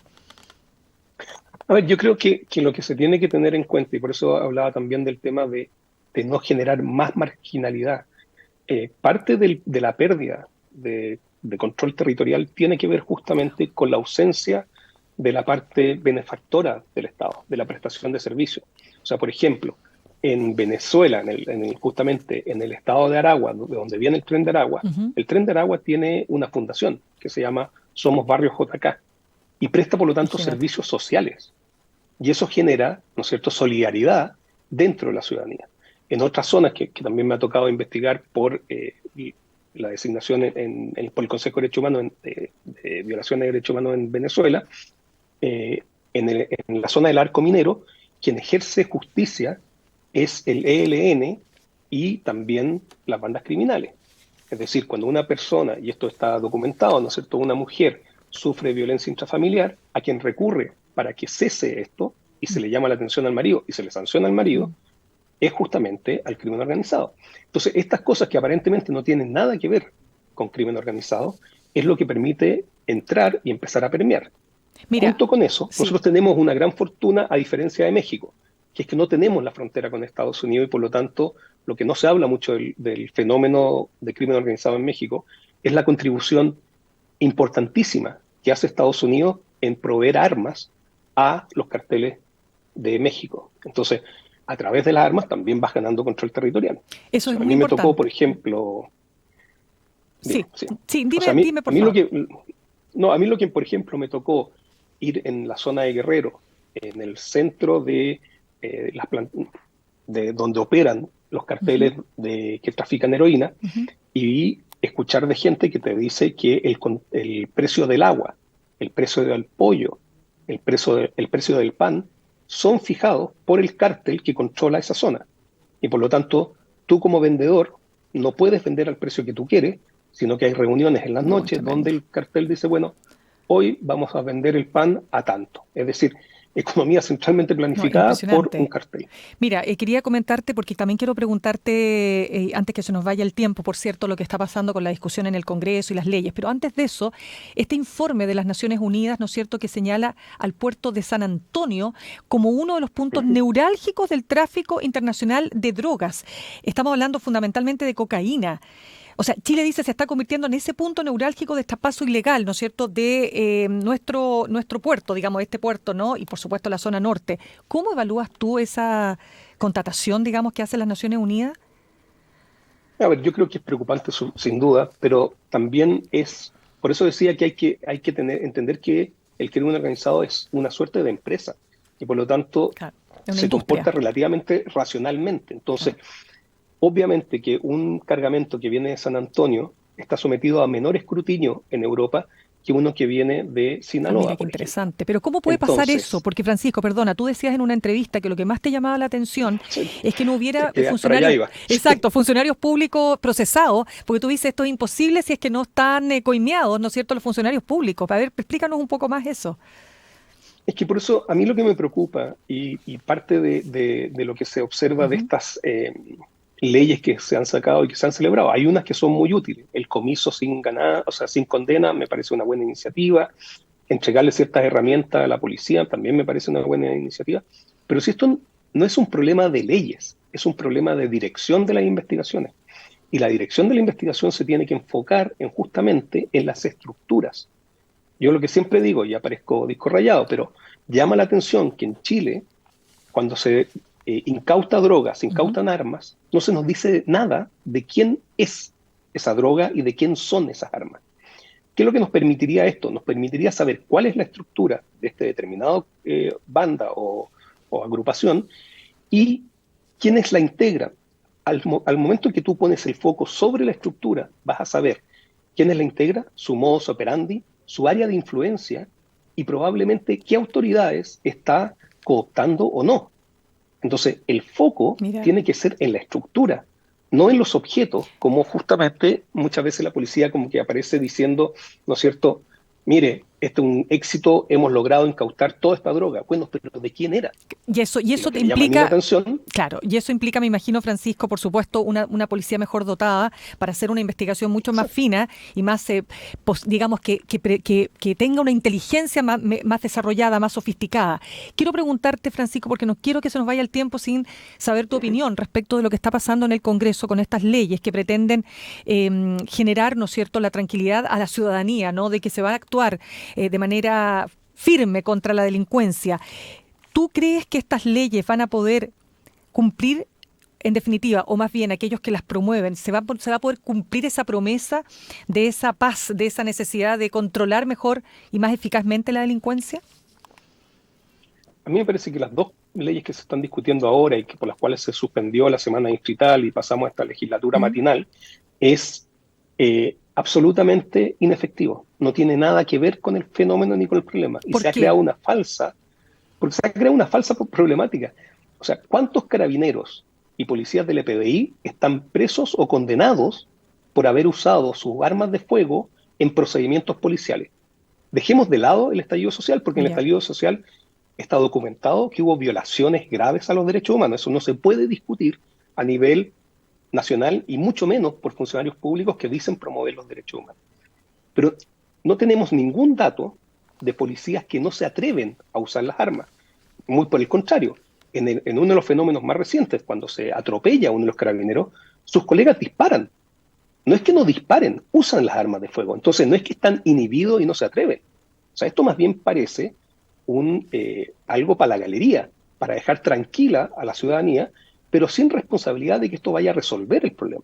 A ver, yo creo que lo que se tiene que tener en cuenta, y por eso hablaba también del tema de no generar más marginalidad, parte de la pérdida de control territorial tiene que ver justamente con la ausencia de la parte benefactora del Estado, de la prestación de servicios. O sea, por ejemplo, en Venezuela, justamente en el estado de Aragua, de donde viene el Tren de Aragua, el Tren de Aragua tiene una fundación que se llama Somos Barrio JK, y presta, por lo tanto, servicios sociales. Y eso genera, ¿no es cierto?, solidaridad dentro de la ciudadanía. En otras zonas que también me ha tocado investigar por la designación por el Consejo de Derechos Humanos de violación de derechos humanos en Venezuela, en la zona del Arco Minero, quien ejerce justicia es el ELN y también las bandas criminales. Es decir, cuando una persona, y esto está documentado, ¿no es cierto?, una mujer sufre violencia intrafamiliar, a quien recurre para que cese esto, y se le llama la atención al marido y se le sanciona al marido, es justamente al crimen organizado. Entonces, estas cosas que aparentemente no tienen nada que ver con crimen organizado, es lo que permite entrar y empezar a permear. Junto con eso, nosotros tenemos una gran fortuna, a diferencia de México, que es que no tenemos la frontera con Estados Unidos, y por lo tanto, lo que no se habla mucho del fenómeno de crimen organizado en México es la contribución importantísima que hace Estados Unidos en proveer armas a los carteles de México. Entonces, a través de las armas también vas ganando control territorial. Eso es a muy mí me importante. tocó, por ejemplo... Dime, por a mí favor. a mí lo que, por ejemplo, me tocó ir en la zona de Guerrero, en el centro de de donde operan los carteles que trafican heroína, y escuchar de gente que te dice que el precio del agua, el precio del pollo, el precio del pan son fijados por el cártel que controla esa zona. Y por lo tanto, tú como vendedor no puedes vender al precio que tú quieres, sino que hay reuniones en las noches donde el cartel dice, bueno, hoy vamos a vender el pan a tanto. Es decir, economía centralmente planificada por un cartel. Mira, quería comentarte, porque también quiero preguntarte, antes que se nos vaya el tiempo, por cierto, lo que está pasando con la discusión en el Congreso y las leyes, pero antes de eso, este informe de las Naciones Unidas, ¿no es cierto?, que señala al puerto de San Antonio como uno de los puntos neurálgicos del tráfico internacional de drogas. Estamos hablando fundamentalmente de cocaína. O sea, Chile dice se está convirtiendo en ese punto neurálgico de traspaso ilegal, ¿no es cierto?, de nuestro puerto, digamos, este puerto, ¿no? Y por supuesto la zona norte. ¿Cómo evalúas tú esa constatación, digamos, que hacen las Naciones Unidas? A ver, yo creo que es preocupante sin duda, pero también por eso decía que hay que entender que el crimen organizado es una suerte de empresa y por lo tanto se comporta relativamente racionalmente. Entonces, obviamente que un cargamento que viene de San Antonio está sometido a menor escrutinio en Europa que uno que viene de Sinaloa. Mira, qué interesante. Pero ¿cómo puede pasar eso? Porque, Francisco, perdona, tú decías en una entrevista que lo que más te llamaba la atención es que no hubiera funcionarios públicos procesados, porque tú dices esto es imposible si es que no están coimeados, ¿no es cierto?, los funcionarios públicos. A ver, explícanos un poco más eso. Es que por eso a mí lo que me preocupa y parte de lo que se observa de estas leyes que se han sacado y que se han celebrado. Hay unas que son muy útiles. El comiso sin condena me parece una buena iniciativa. Entregarle ciertas herramientas a la policía también me parece una buena iniciativa. Pero si esto no es un problema de leyes, es un problema de dirección de las investigaciones. Y la dirección de la investigación se tiene que enfocar justamente en las estructuras. Yo lo que siempre digo, y aparezco disco rayado, pero llama la atención que en Chile, cuando se incauta drogas, se incautan armas, no se nos dice nada de quién es esa droga y de quién son esas armas. ¿Qué es lo que nos permitiría esto? Nos permitiría saber cuál es la estructura de este determinado banda o agrupación y quiénes la integran. Al momento en que tú pones el foco sobre la estructura, vas a saber quiénes la integran, su modus operandi, su área de influencia y probablemente qué autoridades está cooptando o no. Entonces, el foco tiene que ser en la estructura, no en los objetos, como justamente muchas veces la policía como que aparece diciendo, ¿no es cierto?, mire, este es un éxito, hemos logrado incautar toda esta droga. Bueno, pero ¿de quién era? Y eso te implica, claro, y eso implica, me imagino, Francisco, por supuesto, una policía mejor dotada para hacer una investigación mucho más fina y más, digamos, que tenga una inteligencia más desarrollada, más sofisticada. Quiero preguntarte, Francisco, porque no quiero que se nos vaya el tiempo sin saber tu opinión respecto de lo que está pasando en el Congreso con estas leyes que pretenden generar, ¿no es cierto?, la tranquilidad a la ciudadanía, ¿no?, de que se va a actuar de manera firme contra la delincuencia. ¿Tú crees que estas leyes van a poder cumplir, en definitiva, o más bien aquellos que las promueven, se va a poder cumplir esa promesa de esa paz, de esa necesidad de controlar mejor y más eficazmente la delincuencia? A mí me parece que las dos leyes que se están discutiendo ahora y que por las cuales se suspendió la semana distrital y pasamos a esta legislatura matinal es absolutamente inefectivo. No tiene nada que ver con el fenómeno ni con el problema. Y se ha creado una falsa problemática. O sea, ¿cuántos carabineros y policías del EPDI están presos o condenados por haber usado sus armas de fuego en procedimientos policiales? Dejemos de lado el estallido social, porque en el estallido social está documentado que hubo violaciones graves a los derechos humanos. Eso no se puede discutir a nivel nacional y mucho menos por funcionarios públicos que dicen promover los derechos humanos. Pero no tenemos ningún dato de policías que no se atreven a usar las armas. Muy por el contrario, en uno de los fenómenos más recientes, cuando se atropella a uno de los carabineros, sus colegas disparan. No es que no disparen, usan las armas de fuego. Entonces no es que están inhibidos y no se atreven. O sea, esto más bien parece algo para la galería, para dejar tranquila a la ciudadanía, pero sin responsabilidad de que esto vaya a resolver el problema.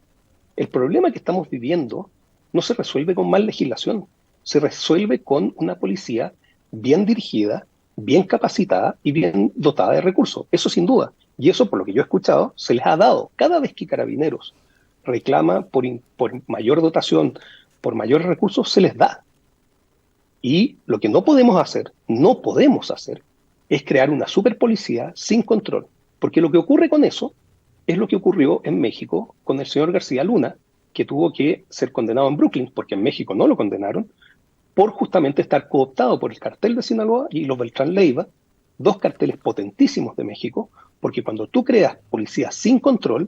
El problema que estamos viviendo no se resuelve con más legislación, se resuelve con una policía bien dirigida, bien capacitada y bien dotada de recursos. Eso sin duda. Y eso, por lo que yo he escuchado, se les ha dado. Cada vez que Carabineros reclama por mayor dotación, por mayores recursos, se les da. Y lo que no podemos hacer, es crear una superpolicía sin control. Porque lo que ocurre con eso es lo que ocurrió en México con el señor García Luna, que tuvo que ser condenado en Brooklyn, porque en México no lo condenaron, por justamente estar cooptado por el cartel de Sinaloa y los Beltrán Leiva, dos carteles potentísimos de México, porque cuando tú creas policías sin control,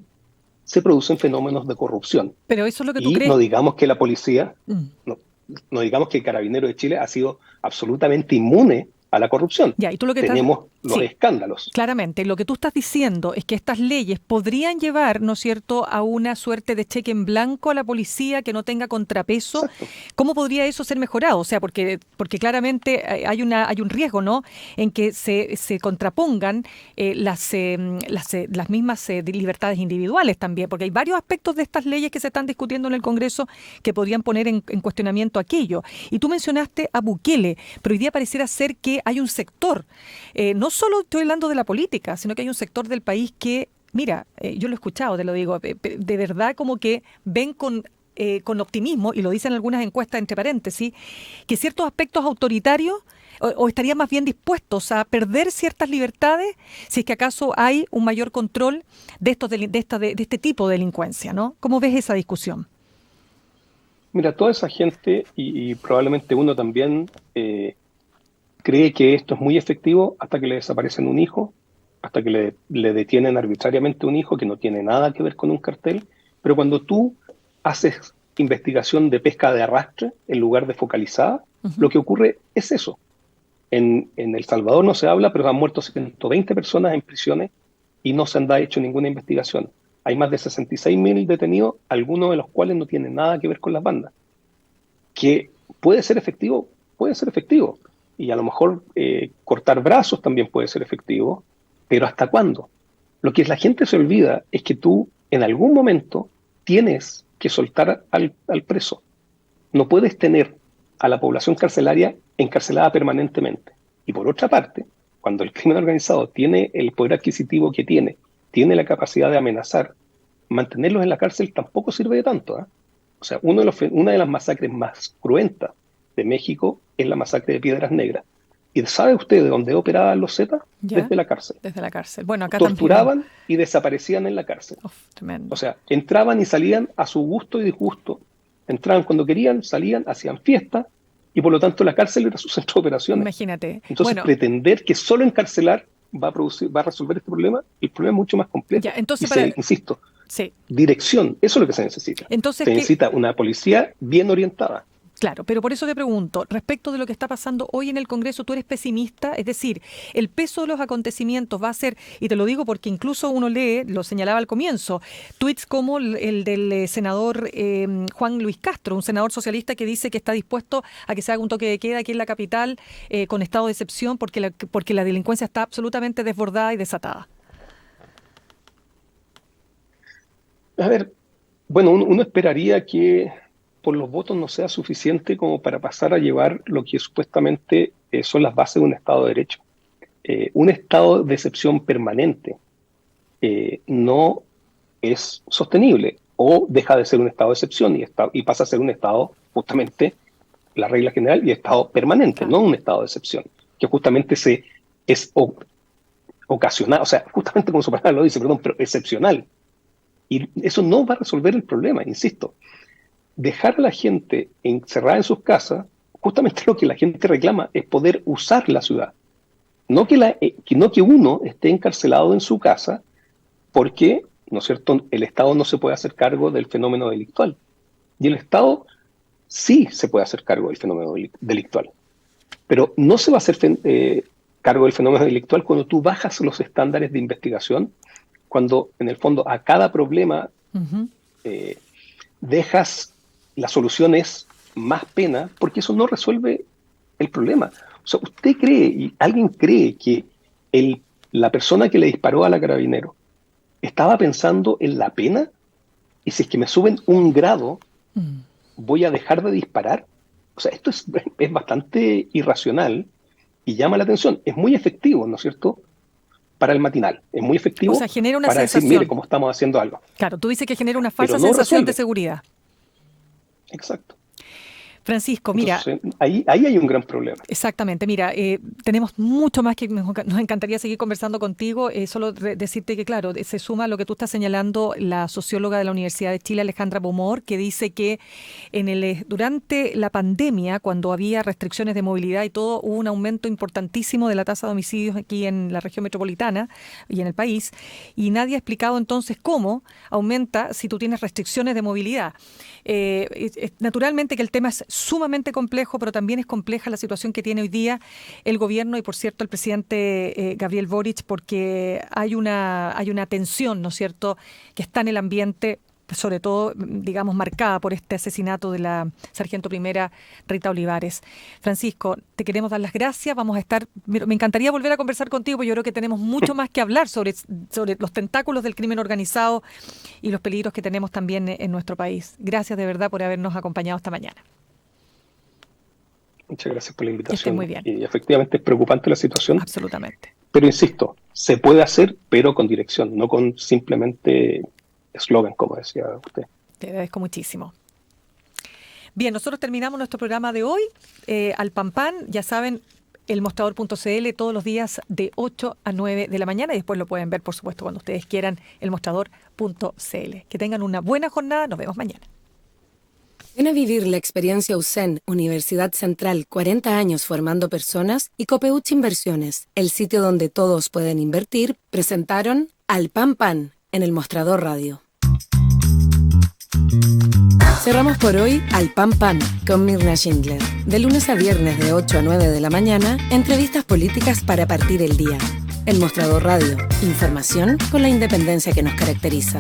se producen fenómenos de corrupción. Pero eso es lo que tú y crees. No digamos que la policía, no digamos que el Carabinero de Chile ha sido absolutamente inmune a la corrupción. Ya, y tú lo que tenemos los escándalos. Claramente, lo que tú estás diciendo es que estas leyes podrían llevar, ¿no es cierto?, a una suerte de cheque en blanco a la policía que no tenga contrapeso. Exacto. ¿Cómo podría eso ser mejorado? O sea, porque claramente hay un riesgo, ¿no?, en que se contrapongan las mismas libertades individuales también, porque hay varios aspectos de estas leyes que se están discutiendo en el Congreso que podrían poner en cuestionamiento aquello. Y tú mencionaste a Bukele, pero hoy día pareciera ser que hay un sector, no solo estoy hablando de la política, sino que hay un sector del país que, mira, yo lo he escuchado, te lo digo, de verdad como que ven con optimismo, y lo dicen algunas encuestas entre paréntesis, que ciertos aspectos autoritarios o estarían más bien dispuestos a perder ciertas libertades si es que acaso hay un mayor control de este tipo de delincuencia, ¿no? ¿Cómo ves esa discusión? Mira, toda esa gente, y probablemente uno también, cree que esto es muy efectivo hasta que le desaparecen un hijo, hasta que le detienen arbitrariamente un hijo que no tiene nada que ver con un cartel, pero cuando tú haces investigación de pesca de arrastre en lugar de focalizada, lo que ocurre es eso. En El Salvador no se habla, pero han muerto 120 personas en prisiones y no se han hecho ninguna investigación. Hay más de 66.000 detenidos, algunos de los cuales no tienen nada que ver con las bandas. ¿Que puede ser efectivo? Puede ser efectivo. Y a lo mejor cortar brazos también puede ser efectivo, pero ¿hasta cuándo? Lo que la gente se olvida es que tú en algún momento tienes que soltar al preso. No puedes tener a la población carcelaria encarcelada permanentemente. Y por otra parte, cuando el crimen organizado tiene el poder adquisitivo que tiene la capacidad de amenazar, mantenerlos en la cárcel tampoco sirve de tanto. O sea, una de las masacres más cruentas de México es la masacre de Piedras Negras. ¿Y sabe usted de dónde operaban los Zetas? Desde la cárcel. Desde la cárcel. Bueno, acá torturaban también. Y desaparecían en la cárcel. Tremendo. O sea, entraban y salían a su gusto y disgusto. Entraban cuando querían, salían, hacían fiestas, y por lo tanto la cárcel era su centro de operaciones. Imagínate. Entonces, pretender que solo encarcelar va a resolver este problema, el problema es mucho más complejo. Ya, entonces, insisto, sí. Dirección, eso es lo que se necesita. Entonces, se necesita una policía bien orientada. Claro, pero por eso te pregunto, respecto de lo que está pasando hoy en el Congreso, ¿tú eres pesimista? Es decir, el peso de los acontecimientos va a ser, y te lo digo porque incluso uno lee, lo señalaba al comienzo, tweets como el del senador Juan Luis Castro, un senador socialista que dice que está dispuesto a que se haga un toque de queda aquí en la capital con estado de excepción porque la delincuencia está absolutamente desbordada y desatada. A ver, bueno, uno esperaría que por los votos no sea suficiente como para pasar a llevar lo que supuestamente son las bases de un Estado de Derecho. Un estado de excepción permanente no es sostenible, o deja de ser un estado de excepción y pasa a ser un estado, justamente, la regla general, y estado permanente, no un estado de excepción, que justamente es ocasional, o sea, justamente como su palabra lo dice, pero excepcional. Y eso no va a resolver el problema, insisto. Dejar a la gente encerrada en sus casas, justamente lo que la gente reclama es poder usar la ciudad. No que uno esté encarcelado en su casa porque, ¿no es cierto?, el Estado no se puede hacer cargo del fenómeno delictual. Y el Estado sí se puede hacer cargo del fenómeno delictual. Pero no se va a hacer cargo del fenómeno delictual cuando tú bajas los estándares de investigación, cuando en el fondo a cada problema dejas la solución es más pena, porque eso no resuelve el problema. O sea, ¿usted cree, y alguien cree que la persona que le disparó a la carabinero estaba pensando en la pena? Y si es que me suben un grado, ¿voy a dejar de disparar? O sea, esto es bastante irracional, y llama la atención. Es muy efectivo, ¿no es cierto?, para el matinal. Es muy efectivo, o sea, genera una para sensación. decir, mire cómo estamos haciendo algo. Claro, tú dices que genera una falsa Pero no sensación de resuelve. seguridad. Exacto. Francisco, mira, Entonces, ahí hay un gran problema. exactamente, mira, tenemos mucho más que nos encantaría seguir conversando contigo, solo decirte que, claro, se suma a lo que tú estás señalando la socióloga de la Universidad de Chile, Alejandra Beaumont, que dice que durante la pandemia, cuando había restricciones de movilidad y todo, hubo un aumento importantísimo de la tasa de homicidios aquí en la región metropolitana y en el país, y nadie ha explicado entonces cómo aumenta si tú tienes restricciones de movilidad. Naturalmente que el tema es sumamente complejo, pero también es compleja la situación que tiene hoy día el gobierno y, por cierto, el presidente Gabriel Boric, porque hay una tensión, ¿no es cierto?, que está en el ambiente, sobre todo, digamos, marcada por este asesinato de la sargento primera Rita Olivares. Francisco, te queremos dar las gracias. Vamos a estar, me encantaría volver a conversar contigo, porque yo creo que tenemos mucho más que hablar sobre los tentáculos del crimen organizado y los peligros que tenemos también en nuestro país. Gracias de verdad por habernos acompañado esta mañana. Muchas gracias por la invitación. Que estés muy bien. Y efectivamente es preocupante la situación. Absolutamente. Pero insisto, se puede hacer, pero con dirección, no con simplemente eslogan, como decía usted. Te agradezco muchísimo. Bien, nosotros terminamos nuestro programa de hoy. Al Pan Pan, ya saben, elmostrador.cl todos los días de 8 a 9 de la mañana y después lo pueden ver, por supuesto, cuando ustedes quieran, elmostrador.cl. Que tengan una buena jornada. Nos vemos mañana. Ven a vivir la experiencia USEN, Universidad Central, 40 años formando personas, y Copeuch Inversiones, el sitio donde todos pueden invertir, presentaron Al Pan Pan en El Mostrador Radio. Cerramos por hoy Al Pan Pan con Mirna Schindler. De lunes a viernes de 8 a 9 de la mañana, entrevistas políticas para partir el día. El Mostrador Radio, información con la independencia que nos caracteriza.